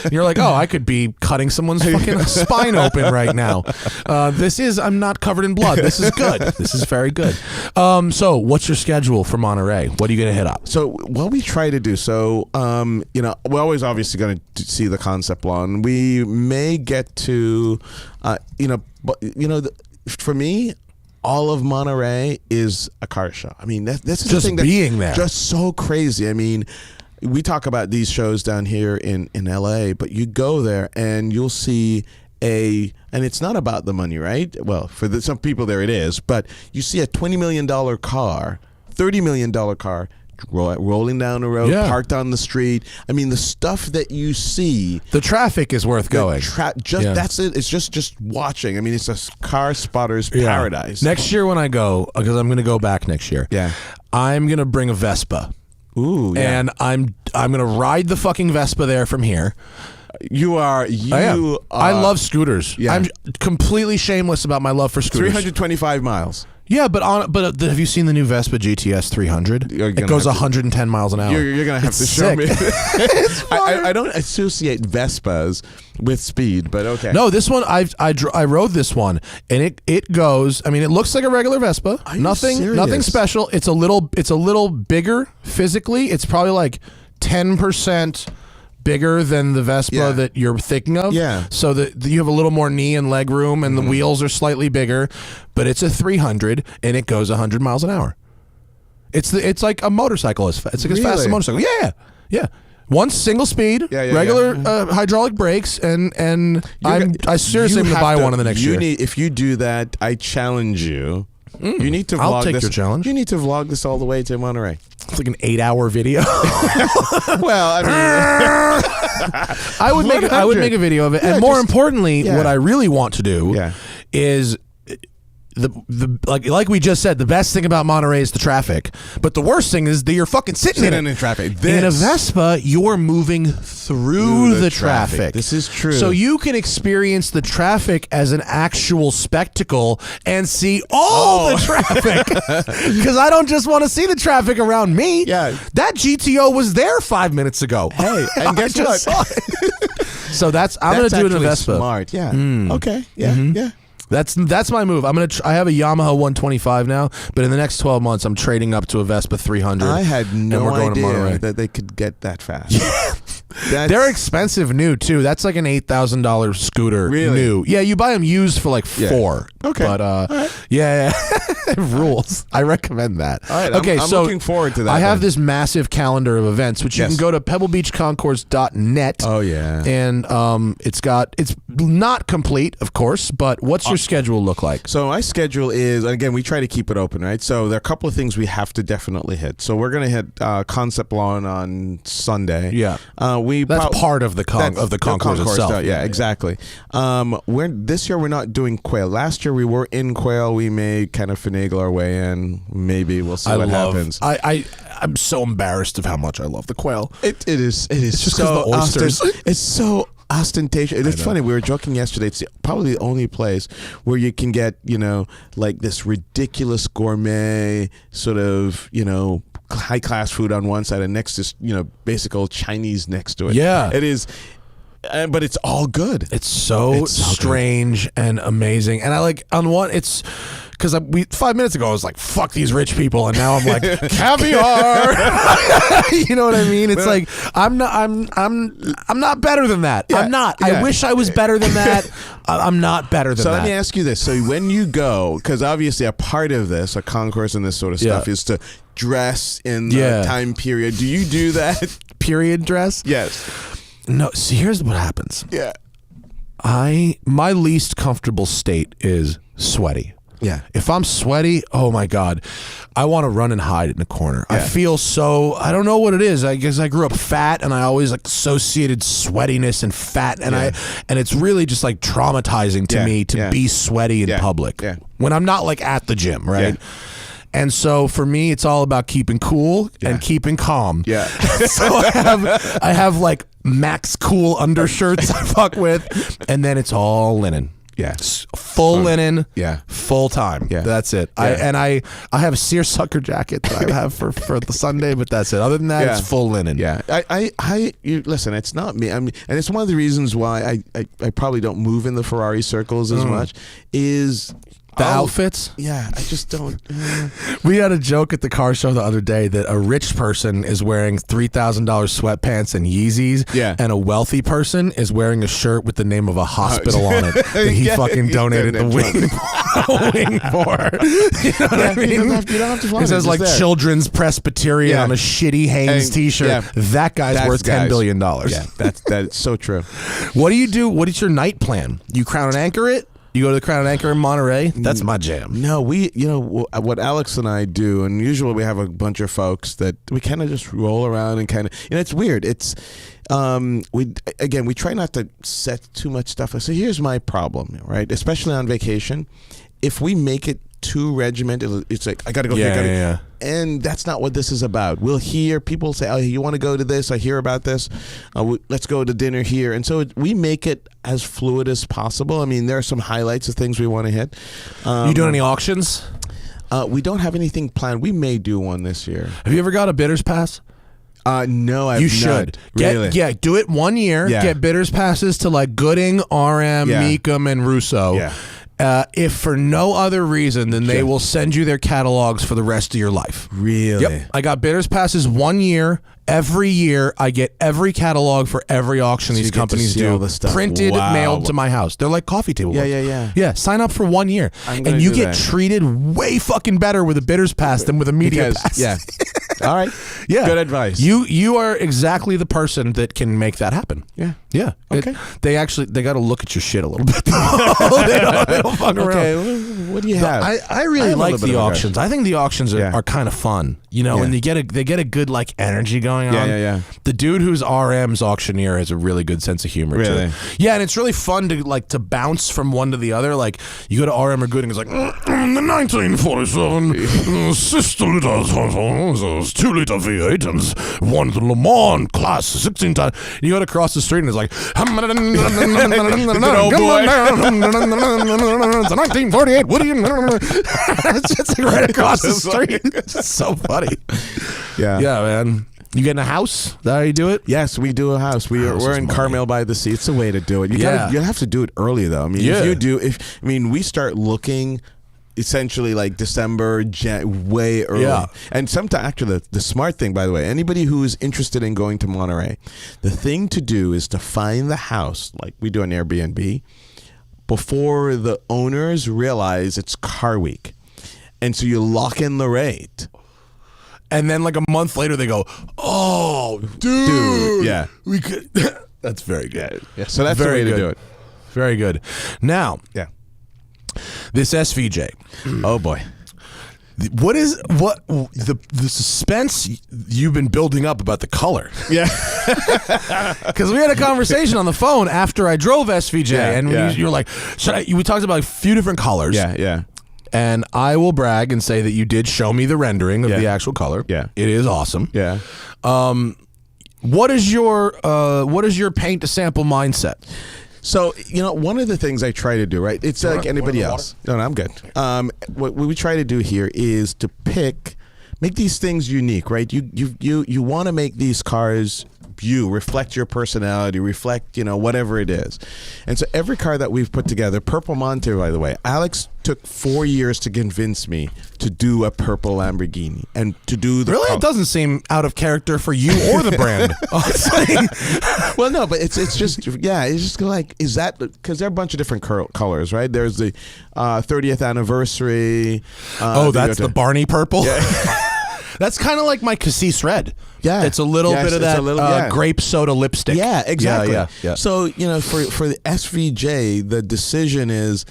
And you're like, I could be cutting someone's fucking spine open right now. I'm not covered in blood. This is good. This is very good. So what's your schedule for Monterey? What are you gonna hit up? So what we try to do. So we're always obviously going to see the concept lawn. We may get to, for me. All of Monterey is a car show. I mean, this is just the thing being there, just so crazy. I mean, we talk about these shows down here in LA, but you go there and you'll see and it's not about the money, right? Well, for some people there it is, but you see a $20 million car, $30 million car rolling down the road, parked on the street. I mean, the stuff that you see. The traffic is worth going. That's it. It's just watching. I mean, it's a car spotter's paradise. Next year when I go, because I'm going to go back next year. Yeah, I'm going to bring a Vespa. Ooh, yeah. And I'm going to ride the fucking Vespa there from here. I love scooters. Yeah. I'm completely shameless about my love for scooters. 325 miles. Yeah, but have you seen the new Vespa GTS 300? It goes 110 miles an hour. You're going to have to show me. I don't associate Vespas with speed, but okay. No, this one, I rode this one, and it goes, I mean, it looks like a regular Vespa. Nothing special. It's a little bigger physically. It's probably like 10% bigger than the Vespa that you're thinking of. Yeah. So that you have a little more knee and leg room, and the wheels are slightly bigger, but it's a 300 and it goes 100 miles an hour. It's like a motorcycle. It's like as fast as a motorcycle. Yeah. One single speed, regular hydraulic brakes, and I seriously am going to buy one in the next year. If you do that, I challenge you. You need to vlog I'll take this. your challenge. You need to vlog this all the way to Monterey. It's like an 8-hour video. Well, I mean, I would make a video of it, and more importantly, what I really want to do is. Like we just said, the best thing about Monterey is the traffic, but the worst thing is that you're fucking sitting in traffic. In a Vespa, you're moving through the traffic. This is true. So you can experience the traffic as an actual spectacle and see all the traffic. Because I don't just want to see the traffic around me. Yeah, that GTO was there 5 minutes ago. Hey, and guess what? So I'm going to do it in a Vespa. Smart. Yeah. Okay. Yeah. Yeah. That's my move. I have a Yamaha 125 now, but in the next 12 months, I'm trading up to a Vespa 300. I had no idea that they could get that fast. They're expensive new too. That's like an $8,000 scooter. Really? New. Yeah, you buy them used for like $4. Okay. But yeah. It rules. I recommend that. All right. Okay, I'm so looking forward to that. I have this massive calendar of events, which you can go to pebblebeachconcourse.net. Oh yeah. And it's not complete, of course, but what's your schedule look like? So my schedule is, again, we try to keep it open, right? So there are a couple of things we have to definitely hit. So we're going to hit Concept Lawn on Sunday. Yeah. That's part of the concourse itself. Yeah, exactly. This year we're not doing quail. Last year we were in quail. We may kind of finagle our way in. Maybe we'll see what happens. I'm so embarrassed of how much I love the quail. It is just so the oysters. It's so ostentatious. It's funny. We were joking yesterday. It's probably the only place where you can get, like this ridiculous gourmet sort of, high class food on one side, and next is, basic old Chinese next to it. Yeah. It is. But it's all good. It's so strange and amazing. And I like on one, it's because 5 minutes ago I was like, fuck these rich people, and now I'm like, caviar. You know what I mean? It's like I'm not better than that. Yeah, I'm not. yeah. I wish I was better than that. I'm not better than that. So let me ask you this. So when you go, because obviously a part of this, a concourse and this sort of stuff, is to dress in the time period. Do you do that? Period dress? Yes. No, see, here's what happens. Yeah. My least comfortable state is sweaty. Yeah. If I'm sweaty, oh my God, I want to run and hide in a corner. Yeah. I feel so, I don't know what it is. I guess I grew up fat and I always like associated sweatiness and fat and and it's really just like traumatizing to me to be sweaty in public when I'm not like at the gym, right? Yeah. And so for me, it's all about keeping cool and keeping calm. Yeah. So I have like max cool undershirts I fuck with, and then it's all linen. Yeah. Full linen. Yeah. Full time. Yeah. That's it. Yeah. I have a seersucker jacket that I have for the Sunday, but that's it. Other than that, it's full linen. Yeah. You listen, it's not me. I mean, and it's one of the reasons why I probably don't move in the Ferrari circles as much is the outfits? Yeah, I just don't. We had a joke at the car show the other day that a rich person is wearing $3,000 sweatpants and Yeezys, and a wealthy person is wearing a shirt with the name of a hospital on it that he fucking donated the wing for. You know what I mean? You don't have to find it says like Children's Presbyterian on a shitty Hanes t-shirt. Yeah. That guy's worth $10 billion. Yeah, that's so true. What do you do? What is your night plan? You crown and anchor it? You go to the Crown and Anchor in Monterey? That's my jam. No, what Alex and I do, and usually we have a bunch of folks that we kind of just roll around and kind of, it's weird. It's, we try not to set too much stuff. So here's my problem, right? Especially on vacation. If we make it too regimented, it's like, I got to go here. And that's not what this is about. We'll hear people say, oh, you want to go to this? I hear about this. Let's go to dinner here. And so we make it as fluid as possible. I mean, there are some highlights of things we want to hit. You doing any auctions? We don't have anything planned. We may do one this year. Have you ever got a bidder's pass? No, I've You should. Really? Do it 1 year. Yeah. Get bidder's passes to like Gooding, RM, Meekum, and Russo. Yeah. If for no other reason, then they will send you their catalogs for the rest of your life. Really? Yep. I got bidder's passes 1 year. Every year, I get every catalog for every auction these companies do. All the stuff. Printed, mailed to my house. They're like coffee table books. Yeah, sign up for 1 year. And you get treated way fucking better with a bidder's pass than with a media pass. Yeah. All right. Yeah. Good advice. You are exactly the person that can make that happen. Yeah. Yeah. Okay. They got to look at your shit a little bit. they don't fuck around. Okay. What do you have? I really like the auctions. I think the auctions are kind of fun. And they get a good like energy going on. Yeah. The dude who's RM's auctioneer has a really good sense of humor too. Yeah, and it's really fun to bounce from one to the other. Like you go to RM or Gooding, it's like the 1947 sister liters, 2 liter V8 and won the Le Mans class 16 times. And you go across the street and it's like Good old boy. It's a 1948 Woody. It's just like right across the street. It's just so funny. Yeah, man. You get in a house? Is that how you do it? Yes, we do a house. We're in Carmel by the Sea. It's the way to do it. You have to do it early though. I mean, we start looking essentially like December, way early. Yeah. And sometimes, actually, the smart thing, by the way, anybody who's interested in going to Monterey, the thing to do is to find the house, like we do on Airbnb, before the owners realize it's car week. And so you lock in the rate. And then like a month later they go, oh, dude. Yeah. We could. That's very good. Yeah. So that's very the way to do it. Very good. Now, this SVJ. Oh boy. What the suspense you've been building up about the color? Yeah. Because we had a conversation on the phone after I drove SVJ, and you were like, we talked about a few different colors. Yeah. And I will brag and say that you did show me the rendering of the actual color. Yeah. It is awesome. Yeah. What is your paint to sample mindset? So, one of the things I try to do, right? It's like anybody else. No, I'm good. What we try to do here is to make these things unique, right? You want to make these cars reflect your personality, reflect, whatever it is. And so every car that we've put together, Purple Monterey, by the way, Alex took 4 years to convince me to do a purple Lamborghini and to do the Really? It doesn't seem out of character for you or the brand. Well, no, but it's just, it's just like, is that, because there are a bunch of different colors, right? There's the 30th anniversary. That's the Barney purple? Yeah. That's kind of like my Cassis Red. Yeah, it's a little bit of that grape soda lipstick. Yeah, exactly. Yeah. So for the SVJ, the decision is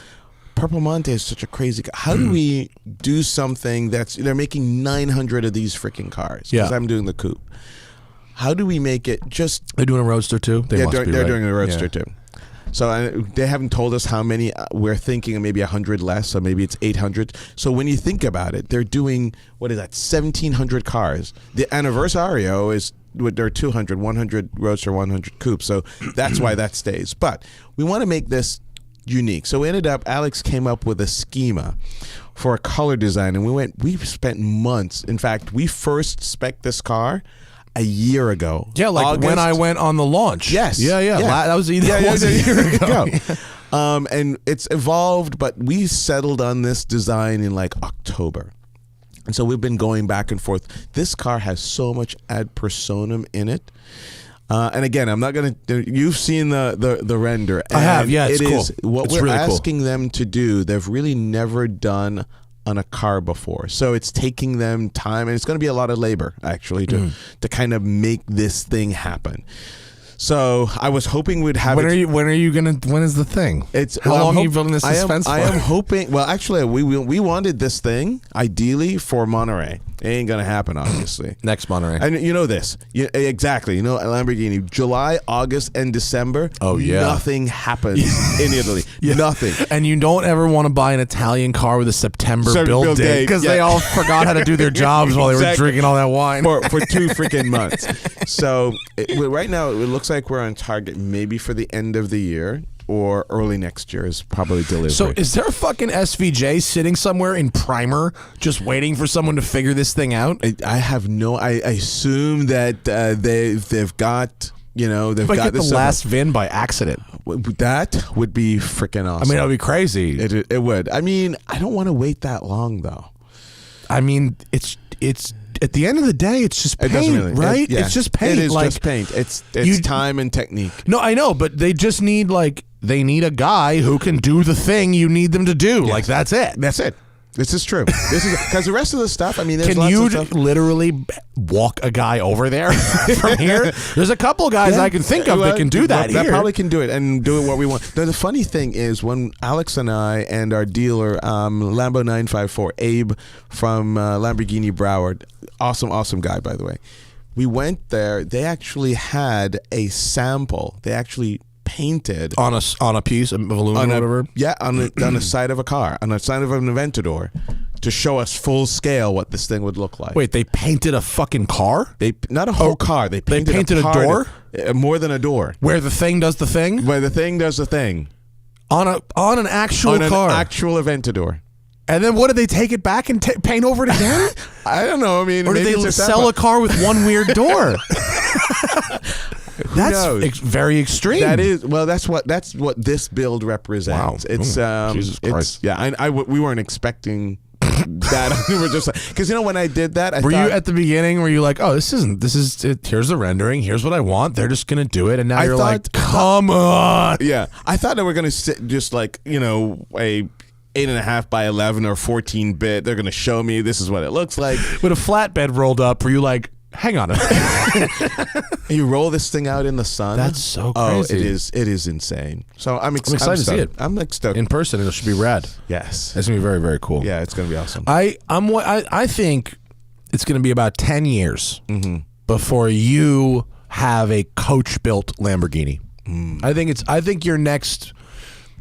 Purple Monte is such a crazy car. How do we do something they're making 900 of these freaking cars? Because I'm doing the coupe. How do we make it just? They're doing a Roadster too. They're doing a Roadster too. So they haven't told us how many. We're thinking maybe 100 less, so maybe it's 800. So when you think about it, they're doing, what is that, 1,700 cars. The Anniversario is, they're 200, 100 Roadster, 100 Coupe. So that's why that stays. But we want to make this unique. So Alex came up with a schema for a color design, and we've spent months. In fact, we first spec'd this car a year ago. Yeah, like August. When I went on the launch. Yes. Yeah. That was a year ago. And it's evolved, but we settled on this design in like October. And so we've been going back and forth. This car has so much ad personam in it. And again, I'm not going to... You've seen the render. I have, yeah, it's cool. What we're asking them to do, they've really never done on a car before. So it's taking them time, and it's going to be a lot of labor, actually, to kind of make this thing happen. So I was hoping we'd have when is the thing? How long are you building this suspense for? I am hoping, well, actually, we wanted this thing, ideally, for Monterey. It ain't going to happen, obviously. Next Monterey. And you know this. Exactly. You know, Lamborghini, July, August, and December, nothing happens in Italy. Nothing. And you don't ever want to buy an Italian car with a September build date, because they all forgot how to do their jobs while they were drinking all that wine. For 2 freaking months. So right now, it looks like we're on target maybe for the end of the year. Or early next year is probably delivery. So is there a fucking SVJ sitting somewhere in primer just waiting for someone to figure this thing out? I have I assume that they've got, they've got this. The last VIN by accident. That would be freaking awesome. I mean, that would be crazy. It would. I mean, I don't want to wait that long though. I mean, it's at the end of the day, it's just paint, right? It's just paint. It is just paint. It's time and technique. No, I know, but they just need they need a guy who can do the thing you need them to do. Yes. Like, that's it. That's it. This is true. This is because the rest of the stuff. I mean, there's can lots you of stuff. Literally walk a guy over there from here? There's a couple guys I can think of that can do that. That probably can do it and do it what we want. The funny thing is, when Alex and I and our dealer, Lambo 954, Abe from Lamborghini Broward, awesome guy, by the way. We went there. They actually had a sample. They actually painted on a piece of aluminum or whatever. Yeah, on the side of a car, on the side of an Aventador, to show us full scale what this thing would look like. Wait, they painted a fucking car? Not a whole car. They painted a door? More than a door. Where the thing does the thing? Where the thing does the thing. On an actual car. On an actual Aventador. And then what, did they take it back and paint over it again? I don't know. I mean, or did they sell a car with one weird door? That's very extreme. That is, well, that's what this build represents. Wow. It's Jesus Christ. We weren't expecting that. We were just like, because when I did that, were you at the beginning? Were you like, oh, this is it. Here's the rendering. Here's what I want. They're just gonna do it, and now you're like, come on. Yeah, I thought they were gonna sit just like a 8.5 by 11 or 14-bit. They're gonna show me this is what it looks like. With a flatbed rolled up, were you like, hang on a minute. You roll this thing out in the sun. That's so crazy. Oh, it is insane. So I'm excited to see it. I'm stoked. In person, it should be rad. Yes. It's going to be very, very cool. Yeah, it's going to be awesome. I think it's going to be about 10 years before you have a coach-built Lamborghini. I think your next...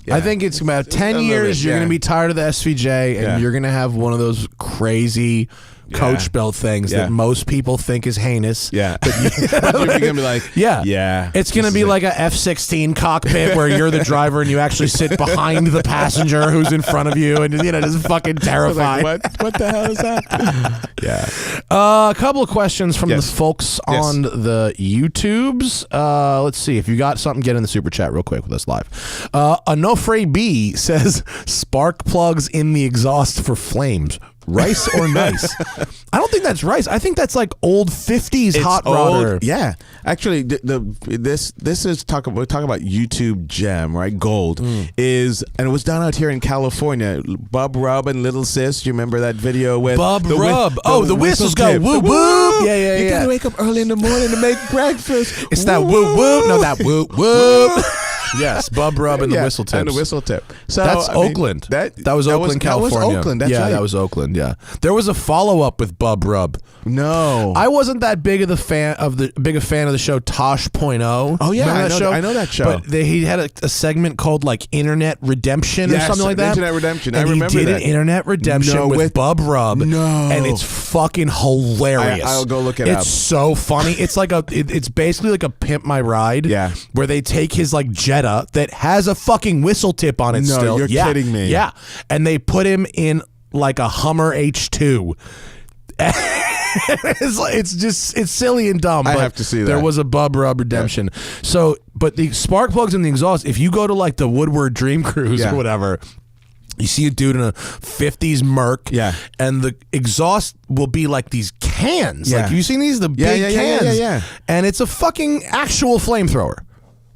Yeah. I think it's about 10 years, you're going to be tired of the SVJ, and you're going to have one of those crazy... coach built things that most people think is heinous. Yeah. But you're going to be like, yeah. It's going to be like a F-16 cockpit where you're the driver and you actually sit behind the passenger who's in front of you, and just fucking terrifying. Like, what the hell is that? Yeah. A couple of questions from the folks on the YouTubes. Let's see. If you got something, get in the super chat real quick with us live. Onofre B says, spark plugs in the exhaust for flames. Rice or nice? I don't think that's rice. I think that's like old 50s hot rodder. Yeah, actually, this is we're talking about YouTube gem, right? Gold is, and it was done out here in California. Bub Rub and Little Sis. You remember that video with Bub Rub? The whistles go whoop whoop. Yeah. You gotta wake up early in the morning to make breakfast. It's that whoop whoop. No, that whoop whoop. Yes, Bub Rub and the whistle tips. And the whistle tip. So that's Oakland. That was Oakland, California. That was Oakland. That's right. That was Oakland. Yeah, there was a follow up with Bub Rub. No, I wasn't that big of a fan of the show Tosh.0. Oh yeah, I know that show. But he had a segment called like Internet Redemption or something like that. Internet Redemption. And I remember he did that. an Internet Redemption with Bub Rub. No, and it's fucking hilarious. I'll go look it up. It's so funny. It's like it's basically like a Pimp My Ride. Yeah, where they take his like Jetta that has a fucking whistle tip on it. No, still. You're kidding me. Yeah, and they put him in like a Hummer H2. It's silly and dumb. I but have to see that. There was a Bub Rub redemption. Yeah. So, but the spark plugs and the exhaust, if you go to like the Woodward Dream Cruise or whatever, you see a dude in a 50s Merc, and the exhaust will be like these cans. Like, you seen these? The big cans. Yeah. And it's a fucking actual flamethrower.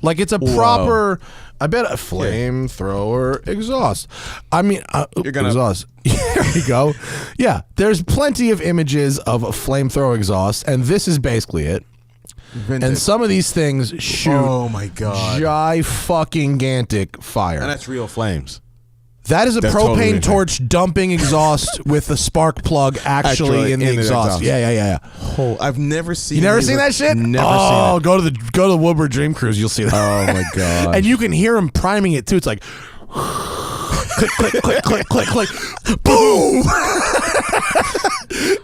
Like, it's a proper, I bet, a flamethrower exhaust. I mean, you're gonna exhaust. Here you go. Yeah, there's plenty of images of a flamethrower exhaust, and this is basically it. Vintage. And some of these things shoot, oh my god, fucking gantic fire. And that's real flames. That is a propane totally torch dumping exhaust with a spark plug actually in the exhaust. Yeah. Oh, I've never seen. You never seen that shit? Never seen it. Go to the Woodward Dream Cruise. You'll see that. Oh my god! And you can hear him priming it too. It's like click, click, boom.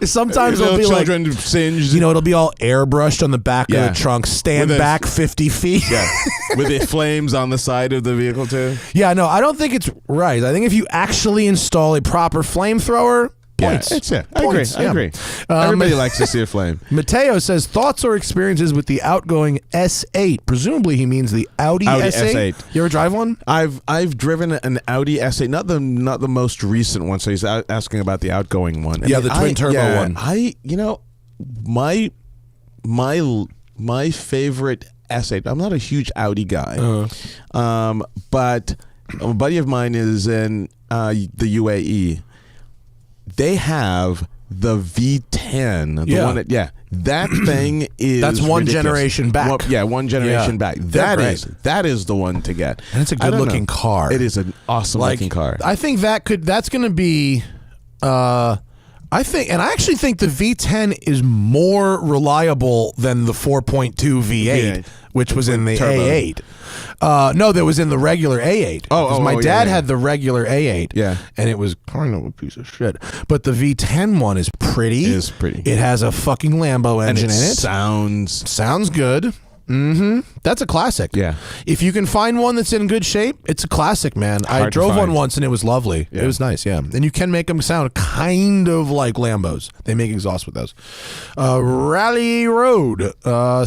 Sometimes it'll be children like singed. It'll be all airbrushed on the back of the trunk. Stand back 50 feet. Yeah, with the flames on the side of the vehicle too. Yeah, no, I don't think it's right. I think if you actually install a proper flamethrower. Points. I agree. Everybody likes to see a flame. Mateo says, thoughts or experiences with the outgoing S8. Presumably he means the Audi S8. You ever drive one? I've driven an Audi S8, not the most recent one. So he's asking about the outgoing one. Yeah, the twin turbo one. My favorite S8. I'm not a huge Audi guy, but a buddy of mine is in the UAE. They have the V10. That thing is that's one ridiculous. Generation back. One generation back. That is the one to get. And it's a good looking car. It is an awesome looking car. I think that's going to be I actually think the V10 is more reliable than the 4.2 V8, which was in the turbo. A8. No, that was in the regular A8. My dad had the regular A8. And it was kind of a piece of shit. But the V10 one is pretty. It is pretty. It has a fucking Lambo engine in it. Sounds good. Mm-hmm. That's a classic. Yeah. If you can find one that's in good shape, it's a classic, man. I drove one once and it was lovely. Yeah. It was nice, yeah. And you can make them sound kind of like Lambos. They make exhaust with those. Rally Road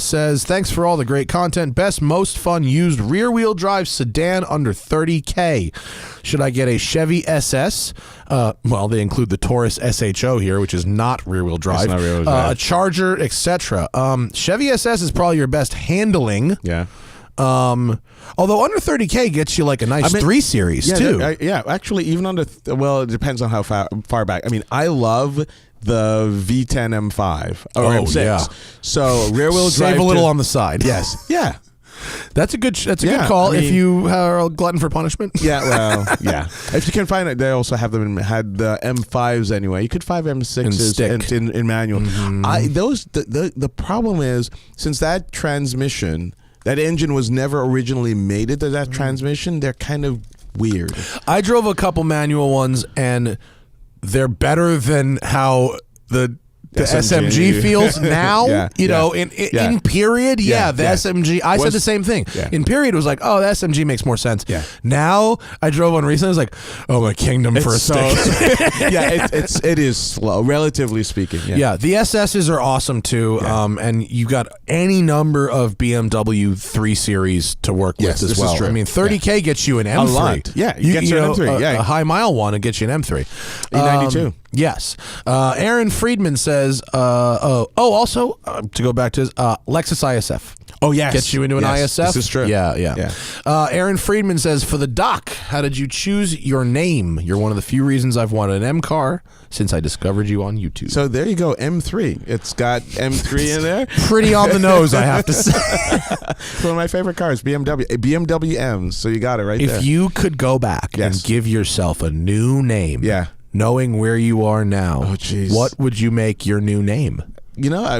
says, thanks for all the great content. Best, most fun used rear-wheel drive sedan under $30K. Should I get a Chevy SS? Well, they include the Taurus SHO here, which is not rear-wheel drive. It's not rear-wheel drive. A Charger, etc. Chevy SS is probably your best handling. Yeah. Although under 30K gets you like a nice 3 Series too. Actually, even under it depends on how far back. I mean, I love the V10 M5 or M6. Yeah. So rear wheel drive. Save a little on the side. Yes. Yeah. That's a good call. If you are a glutton for punishment. Yeah, well, yeah. If you can find it, they also have them had the M5s anyway. You could find M6s in manual. Mm-hmm. The problem is, since that transmission, that engine was never originally mated to that transmission, they're kind of weird. I drove a couple manual ones, and they're better than how the SMG feels now, in period. The SMG. I said the same thing. Yeah. In period, it was like, oh, the SMG makes more sense. Yeah. Now, I drove one recently. I was like, oh, my kingdom for a stick. It is slow, relatively speaking. Yeah. The SSs are awesome too. Yeah. And you got any number of BMW 3 Series to work with as well. I mean, 30K gets you an M3. A lot. Yeah, you get you an M3. A high mile one, it gets you an M3. E92. Yes. Aaron Friedman says, also, to go back to his, Lexus ISF. Oh, yes. Gets you into an ISF? This is true. Yeah. Aaron Friedman says, for the doc, how did you choose your name? You're one of the few reasons I've wanted an M car since I discovered you on YouTube. So there you go, M3. It's got M3 in there. Pretty on the nose, I have to say. It's one of my favorite cars, BMW M's. So you got it right there. If you could go back and give yourself a new name, knowing where you are now, what would you make your new name? You know, I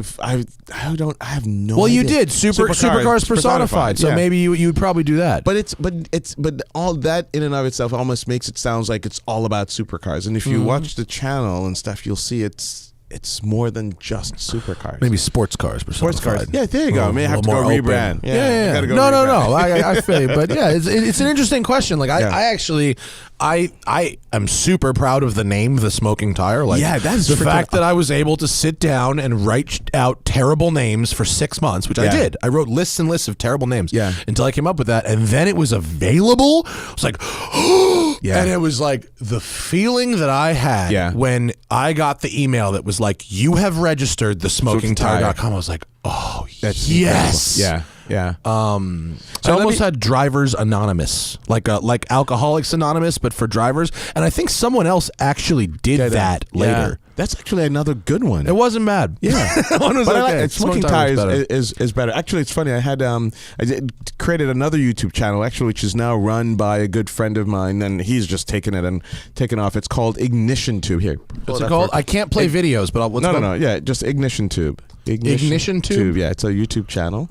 have no idea. Well, you did supercars personified, so maybe you'd probably do that. But all that in and of itself almost makes it sounds like it's all about supercars. And if you watch the channel and stuff, you'll see it's more than just supercars. Maybe sports cars personified. Sports cars. Yeah, there you go. I may have to go rebrand. Yeah. Gotta go no. rebrand. I feel you, but yeah, it's an interesting question. Like I am super proud of the name, The Smoking Tire. Like, that's the fact that I was able to sit down and write out terrible names for 6 months, which I did. I wrote lists and lists of terrible names until I came up with that, and then it was available. I was like, and it was like the feeling that I had when I got the email that was like, you have registered thesmokingtire.com. I was like, oh, that's yes. Incredible. Yeah. I almost had Drivers Anonymous, like Alcoholics Anonymous, but for drivers. And I think someone else actually did that later. That's actually another good one. It wasn't bad. Yeah. One was okay. Smoking Tires is better. Actually, it's funny. I created another YouTube channel, actually, which is now run by a good friend of mine, and he's just taken it and taken off. It's called Ignition Tube. Here. What's it called? I can't play videos, but No. Yeah, just Ignition Tube. Ignition Tube? Yeah, it's a YouTube channel.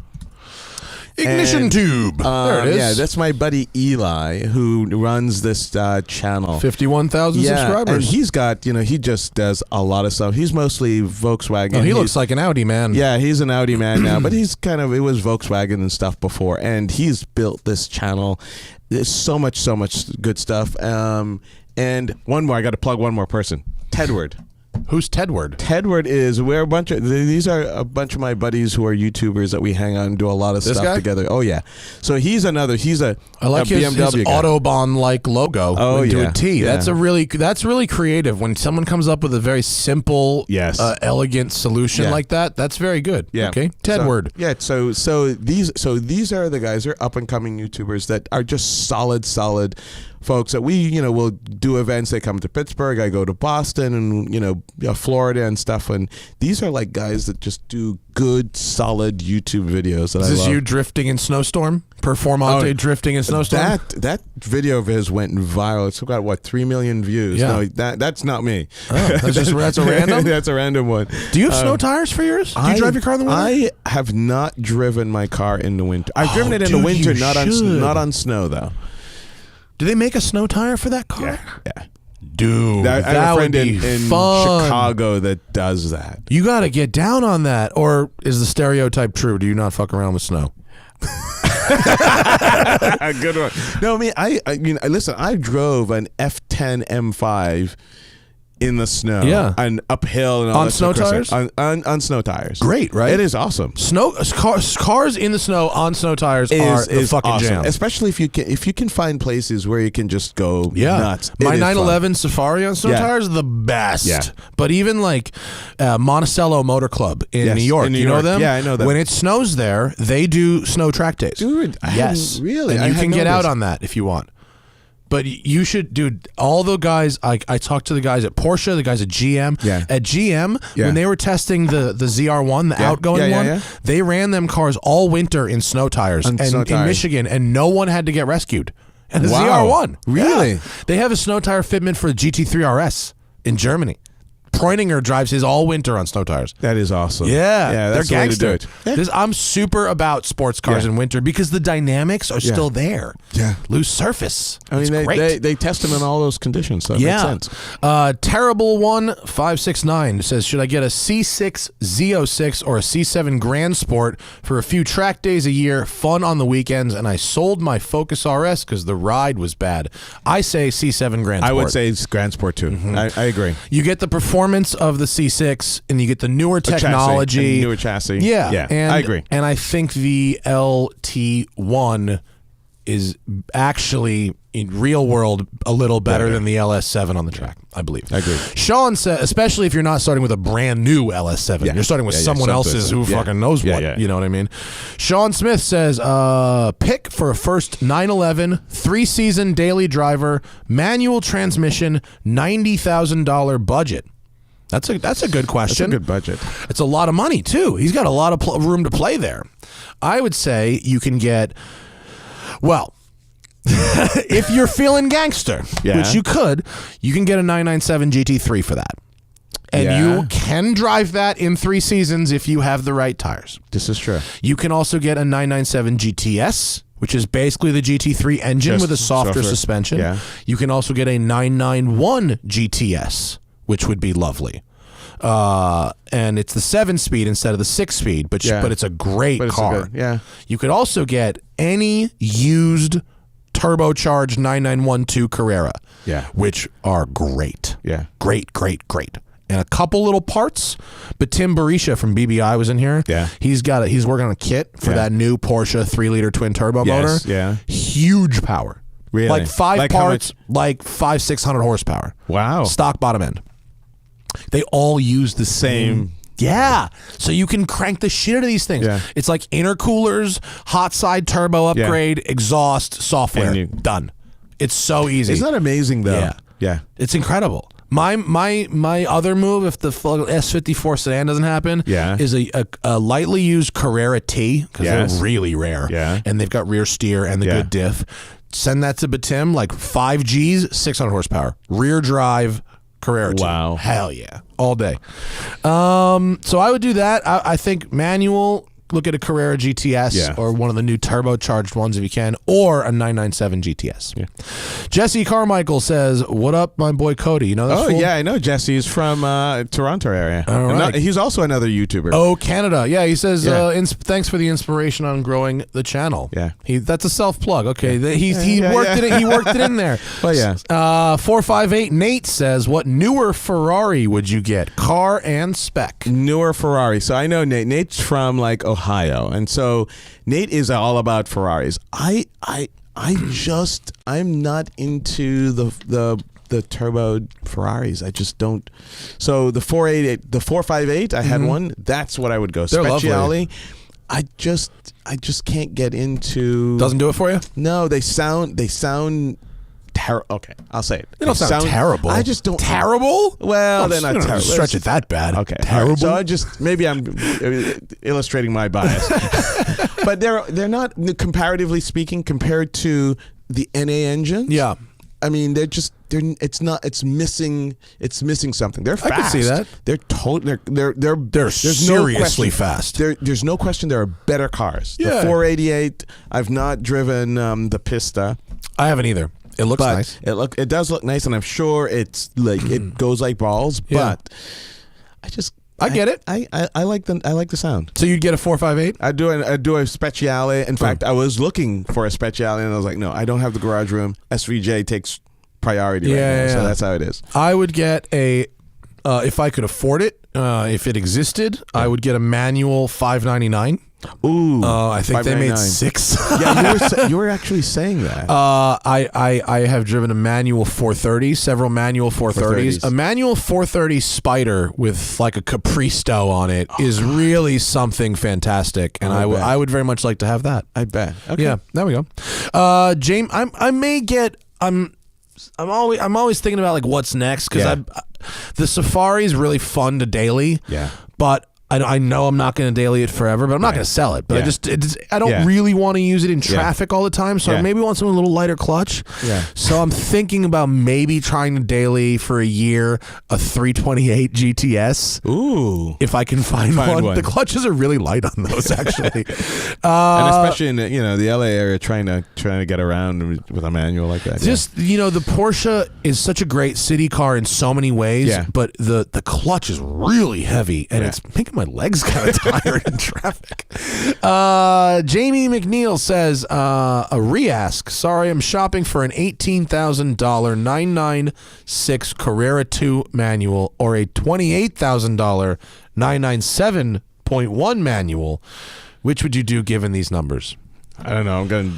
Ignition Tube. There it is. Yeah, that's my buddy Eli who runs this channel. 51,000 subscribers. And he's got, he just does a lot of stuff. He's mostly Volkswagen. Oh, he looks like an Audi man. Yeah, he's an Audi man now, but it was Volkswagen and stuff before. And he's built this channel. There's so much good stuff. And one more, I got to plug one more person. Tedward. Who's Tedward? Tedward is these are a bunch of my buddies who are YouTubers that we hang out and do a lot of stuff together. Oh yeah, so he's I like his BMW guy. Autobahn like logo. To a T. Yeah. That's really creative. When someone comes up with a very simple, elegant solution like that, that's very good. Yeah. Okay, Tedward. So these are the guys, they're up and coming YouTubers that are just solid folks that we will do events. They come to Pittsburgh, I go to Boston and Florida and stuff, and these are like guys that just do good solid YouTube videos that I love. Is this you drifting in snowstorm? Performante drifting in snowstorm? That video of his went viral. It's got 3 million views. Yeah. No, that's not me. Oh, that's a random? That's a random one. Do you have snow tires for yours? Do you drive your car in the winter? I have not driven my car in the winter. I've driven it in the winter, not on snow though. Do they make a snow tire for that car? Yeah. Dude, I have a friend in fun. Chicago that does that. You got to get down on that. Or is the stereotype true? Do you not fuck around with snow? Good one. No, I mean, listen, I drove an F10 M5 in the snow, and uphill and all on snow tires. On snow tires, great, right? It is awesome. Cars in the snow on snow tires are the fucking awesome. jam. Especially if you can find places where you can just go nuts. My 911 Safari on snow tires are the best. Yeah. But even like Monticello Motor Club in New York, you know them? Yeah, I know them. When it snows there, they do snow track days. Dude, really? And you can get out on that if you want. But you should, dude, all the guys, I talked to the guys at Porsche, the guys at GM. Yeah. At GM, when they were testing the ZR1, the outgoing one, they ran them cars all winter in snow tires in Michigan, and no one had to get rescued. And the ZR1. Really? Yeah. They have a snow tire fitment for the GT3 RS in Germany. Preuninger drives his all winter on snow tires. That is awesome. Yeah, that's they're the way to do gangster. it. I'm super about sports cars in winter because the dynamics are still there. Yeah. Loose surface. I mean, they test them in all those conditions, so it makes sense. Terrible One 569 says, should I get a C6 Z06 or a C7 Grand Sport for a few track days a year, fun on the weekends, and I sold my Focus RS because the ride was bad. I say C7 Grand Sport. I would say it's Grand Sport too. I agree. You get the performance of the C6 and you get the newer technology. Newer chassis. Yeah. And I agree. And I think the LT1 is actually in real world a little better than the LS7 on the track, I believe. I agree. Sean said, especially if you're not starting with a brand new LS7, you're starting with someone else's who fucking knows what. You know what I mean? Sean Smith says, pick for a first 911 3-season daily driver, manual transmission, $90,000 budget. That's a good question. That's a good budget. It's a lot of money too. He's got a lot of room to play there. I would say you can get, well, if you're feeling gangster, which you could, you can get a 997 GT3 for that. And you can drive that in 3 seasons if you have the right tires. This is true. You can also get a 997 GTS, which is basically the GT3 engine with a softer suspension. Yeah. You can also get a 991 GTS, which would be lovely. And it's the 7-speed instead of the 6-speed, but it's a great car. You could also get any used turbocharged 9912 Carrera, which are great. Great. And a couple little parts, but Tim Barisha from BBI was in here. He's working on a kit for that new Porsche 3-liter twin turbo motor. Huge power. Really? Like 5 parts, like 500-600 horsepower. Wow. Stock bottom end. They all use the same. Yeah. So you can crank the shit out of these things. It's like intercoolers, hot side turbo upgrade, exhaust, software. Done. It's so easy. Isn't that amazing though? Yeah. It's incredible. My other move, if the S54 sedan doesn't happen, is a lightly used Carrera T, because they're really rare. And they've got rear steer and the good diff. Send that to Batim, like 5 Gs, 600 horsepower. Rear drive Carrera T. Wow. Hell yeah. All day. So I would do that. I think manual, look at a Carrera GTS or one of the new turbocharged ones if you can, or a 997 GTS. Jesse Carmichael says, what up, my boy Cody? You know that fool? Yeah, I know Jesse. He's from Toronto area. All right. He's also another YouTuber. Oh, Canada. Yeah, he says, thanks for the inspiration on growing the channel. That's a self-plug. Okay, he worked it in there. Well, yeah. 458 Nate says, what newer Ferrari would you get? Car and spec. Newer Ferrari. So I know Nate. Nate's from like Ohio, and so Nate is all about Ferraris. I'm not into the turbo Ferraris. I just don't. So the 458, I had one. That's what I would go. They're Speciale. lovely. I just can't get into. Doesn't do it for you? No, they sound terrible. Okay, I'll say it. They don't sound terrible. I just don't. Terrible? Well, they're not terrible. Stretch it that bad. Okay, terrible. Right. So maybe I'm illustrating my bias, but they're not, comparatively speaking, compared to the NA engines. Yeah. I mean, it's missing something. They're fast. I can see that. They're seriously fast. There's no question there are better cars. The 488, I've not driven the Pista. I haven't either. It looks nice. It does look nice, and I'm sure it's like it goes like balls. But I get it. I like the sound. So you'd get a 458? I do a Speciale. In fact, I was looking for a Speciale, and I was like, no, I don't have the garage room. SVJ takes priority right now, so that's how it is. I would get a if I could afford it, if it existed, I would get a manual 599. Ooh, I think they made 6. Yeah, you were actually saying that. I have driven a manual 430, several manual 430s. A manual 430 Spider with like a Capristo on it is really something fantastic, and I would very much like to have that. I bet. Okay. Yeah, there we go. James, I may get. I'm always thinking about like what's next, because the Safari is really fun to daily. Yeah, but I know I'm not going to daily it forever, but I'm not going to sell it. But I don't really want to use it in traffic all the time, so I maybe want something a little lighter clutch. Yeah. So I'm thinking about maybe trying to daily for a year a 328 GTS. Ooh, if I can find one. The clutches are really light on those, actually. And especially in the LA area, trying to get around with a manual like that. Just the Porsche is such a great city car in so many ways, but the clutch is really heavy, and it's making my legs kind of tired in traffic. Jamie McNeil says, a re-ask. Sorry, I'm shopping for an $18,000 996 Carrera 2 manual or a $28,000 997.1 manual. Which would you do given these numbers? I don't know. I'm going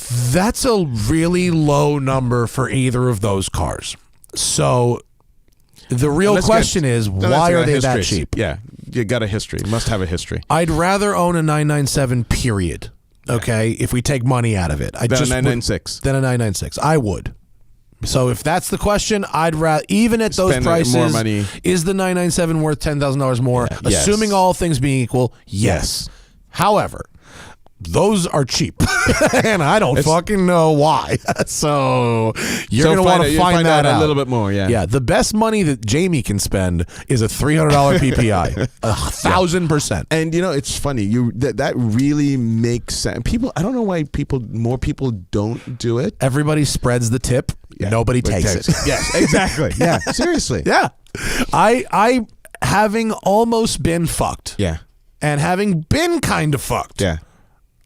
That's a really low number for either of those cars. So the real question is, why are they that cheap? Yeah, you got a history. You must have a history. I'd rather own a 997, period. Okay, if we take money out of it. Than a 996. Than a 996. I would. So if that's the question, I'd rather, even at those prices, more money. Is the 997 worth $10,000 more? Yeah. Assuming all things being equal, yes. However, those are cheap, and I don't fucking know why. So you're going to want to find that out a little bit more. Yeah, yeah. The best money that Jamie can spend is a $300 PPI, 1,000%. And it's funny. That really makes sense. People, I don't know why more people don't do it. Everybody spreads the tip. Yeah. Nobody takes it. Yes, exactly. Yeah, seriously. Yeah, I having almost been fucked. Yeah, and having been kind of fucked. Yeah.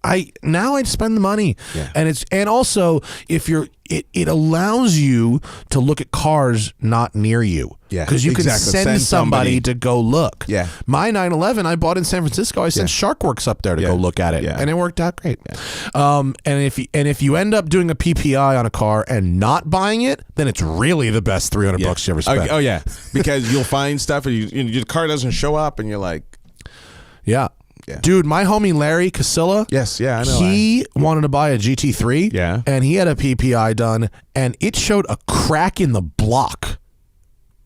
I'd spend the money, and also if it allows you to look at cars not near you, because you can send somebody to go look. Yeah, my 911 I bought in San Francisco. I sent Sharkworks up there to go look at it, and it worked out great. And if you end up doing a PPI on a car and not buying it, then it's really the best $300 you ever spent. Oh yeah, because you'll find stuff and your car doesn't show up, and you're like, yeah. Dude, my homie Larry Casilla, I know. He wanted to buy a GT3, and he had a PPI done, and it showed a crack in the block.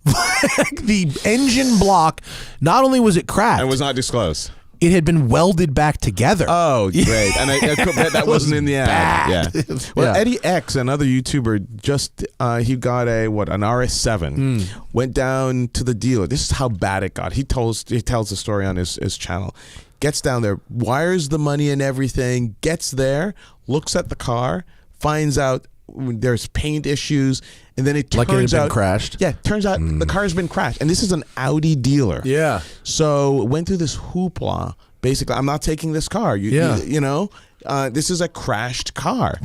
The engine block, not only was it cracked, and was not disclosed. It had been welded back together. Oh, great. And I bet that wasn't in the ad. Yeah. Well, Eddie X, another YouTuber, just he got an RS7, went down to the dealer. This is how bad it got. He tells the story on his channel. Gets down there, wires the money and everything, gets there, looks at the car, finds out there's paint issues, and then it turns like it had out been crashed. Yeah, turns out the car's been crashed, and this is an Audi dealer. Yeah. So went through this hoopla. Basically, I'm not taking this car. This is a crashed car.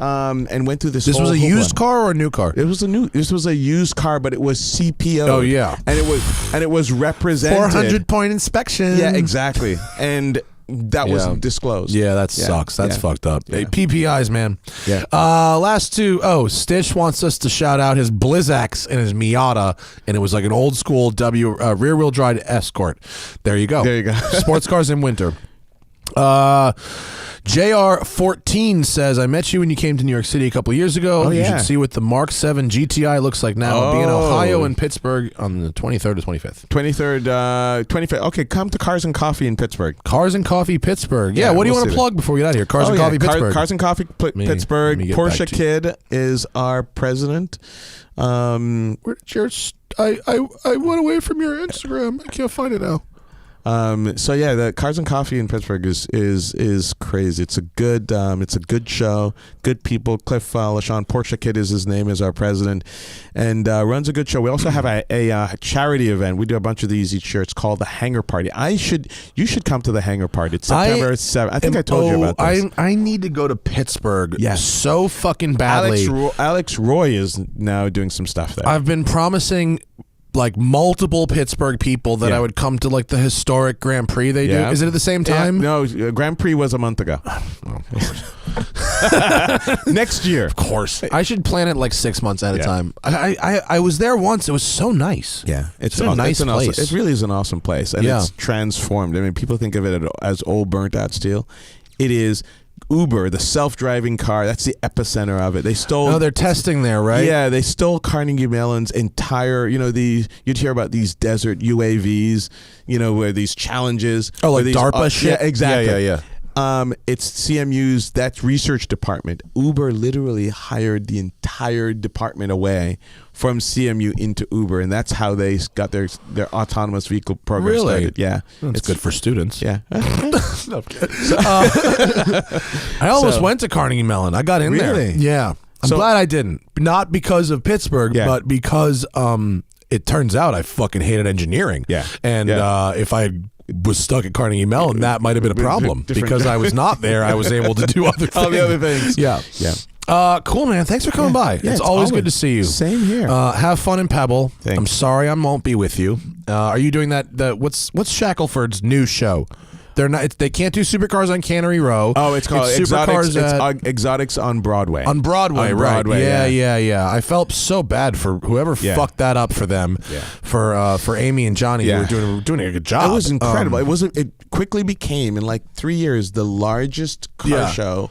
And went through this. This was a used car or a new car? This was a used car, but it was CPO. Oh yeah, and it was represented. 400-point inspection. Yeah, exactly. And that wasn't disclosed. Yeah, that sucks. That's fucked up. Yeah. Hey, PPIs, man. Yeah. Last two. Oh, Stitch wants us to shout out his Blizzax and his Miata, and it was like an old school rear-wheel drive Escort. There you go. Sports cars in winter. JR14 says, I met you when you came to New York City a couple years ago. Oh, you should see what the Mark 7 GTI looks like now. I'll be in Ohio and Pittsburgh on the 23rd to 25th. 25th. Okay, come to Cars and Coffee in Pittsburgh. Cars and Coffee Pittsburgh. Yeah, what do you want to plug before we get out of here? Cars and Coffee Pittsburgh. Cars and Coffee Pittsburgh. Porsche Kid is our president. Where did your... I went away from your Instagram. I can't find it now. The Cars and Coffee in Pittsburgh is crazy. It's a good show, good people. Cliff LaShawn, Porsche Kid is his name, is our president, and runs a good show. We also have a charity event. We do a bunch of these each year. It's called the Hangar Party. You should come to the Hangar Party. It's September 7th. I think I told you about this. I need to go to Pittsburgh so fucking badly. Alex Roy is now doing some stuff there. I've been promising like multiple Pittsburgh people that I would come to like the historic Grand Prix they do. Is it at the same time? No, Grand Prix was a month ago. Next year. Of course. I should plan it like 6 months at a time. I was there once. It was so nice. Yeah. It's a nice place. It really is an awesome place. And it's transformed. I mean, people think of it as old burnt out steel. It is. Uber, the self-driving car, that's the epicenter of it. They stole... No, they're testing there, right? Yeah, they stole Carnegie Mellon's entire... you'd hear about these desert UAVs, where these challenges... Oh, like DARPA shit? Yeah, exactly. Yeah. It's CMU's, that's research department. Uber literally hired the entire department away from CMU into Uber, and that's how they got their autonomous vehicle program started. Yeah. It's good for students. Yeah. I almost went to Carnegie Mellon. I got in there. Yeah. I'm glad I didn't. Not because of Pittsburgh, but because it turns out I fucking hated engineering. Yeah. And if I was stuck at Carnegie Mellon, that might have been a problem. Because I was not there, I was able to do other things. All the other things. Yeah. Cool, man. Thanks for coming by. Yeah, it's always good to see you. Same here. Have fun in Pebble. Thanks. I'm sorry I won't be with you. Are you doing that? What's Shackelford's new show? They're not. They can't do supercars on Cannery Row. Oh, it's called Exotics. Exotics on Broadway. On Broadway, on right? Broadway, Yeah. I felt so bad for whoever fucked that up for them. Yeah. For Amy and Johnny, who were doing a good job. It was incredible. It quickly became in like 3 years the largest car show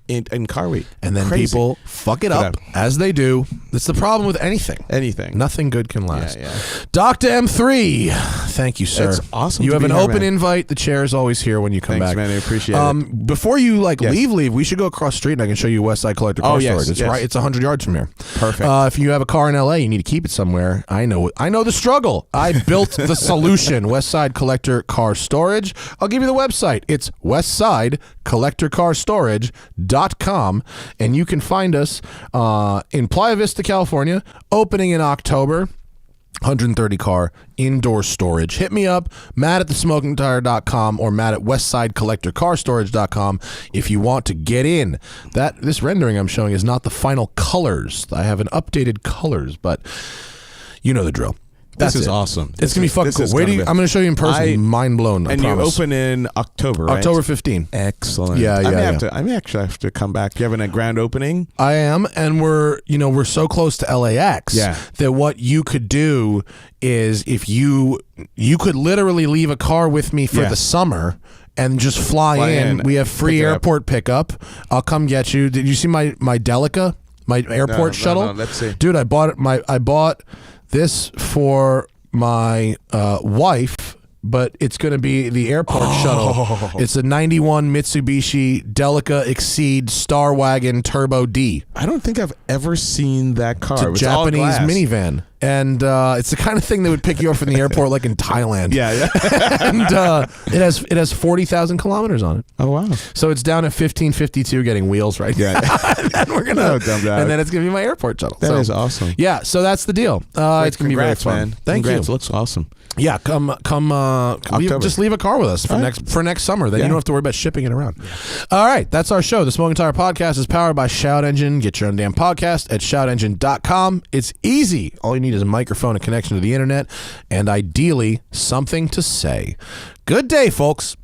in Car Week. And then people fuck it up as they do. That's the problem with anything. Nothing good can last. Yeah. Docta M3, thank you, sir. That's awesome. You to have be an here, open man. invite. The chair is always here when you come Thanks, back. man. I appreciate it. Before you leave, we should go across the street and I can show you West Side Collector Car Storage. It's right. It's 100 yards from here. Perfect. If you have a car in LA, you need to keep it somewhere. I know the struggle. I built the solution. West Side Collector Car Storage. I'll give you the website. It's westsidecollectorcarstorage.com. And you can find us in Playa Vista, California, opening in October. 130 car indoor storage. Hit me up, matt@thesmokingtire.com or matt@westsidecollectorcarstorage.com if you want to get in. This rendering I'm showing is not the final colors. I have an updated colors, but you know the drill. This is awesome. It's going to be fucking cool. I'm going to show you in person. Mind blown. And you open in October, right? October 15. Excellent. Yeah. I may actually have to come back. Do you have a grand opening? I am, and we're so close to LAX that what you could do is if you could literally leave a car with me for the summer and just fly in. We have free airport pickup. I'll come get you. Did you see my Delica? My airport shuttle? No, let's see. Dude, I bought this for my wife, but it's going to be the airport shuttle. It's a 91 Mitsubishi Delica Exceed Star Wagon Turbo D. I don't think I've ever seen that car. It's a Japanese minivan. And it's the kind of thing that would pick you up from the airport like in Thailand. Yeah. And it has 40,000 kilometers on it. Oh, wow. So it's down at 1552 getting wheels right now. And then and then it's going to be my airport shuttle. That is awesome. Yeah, so that's the deal. It's going to be very fun. Man. Thank you. It looks awesome. Yeah, come. Just leave a car with us for next summer. Then you don't have to worry about shipping it around. Yeah. All right, that's our show. The Smoking Tire Podcast is powered by Shout Engine. Get your own damn podcast at shoutengine.com. It's easy. All you need is a microphone, a connection to the internet, and ideally something to say. Good day, folks.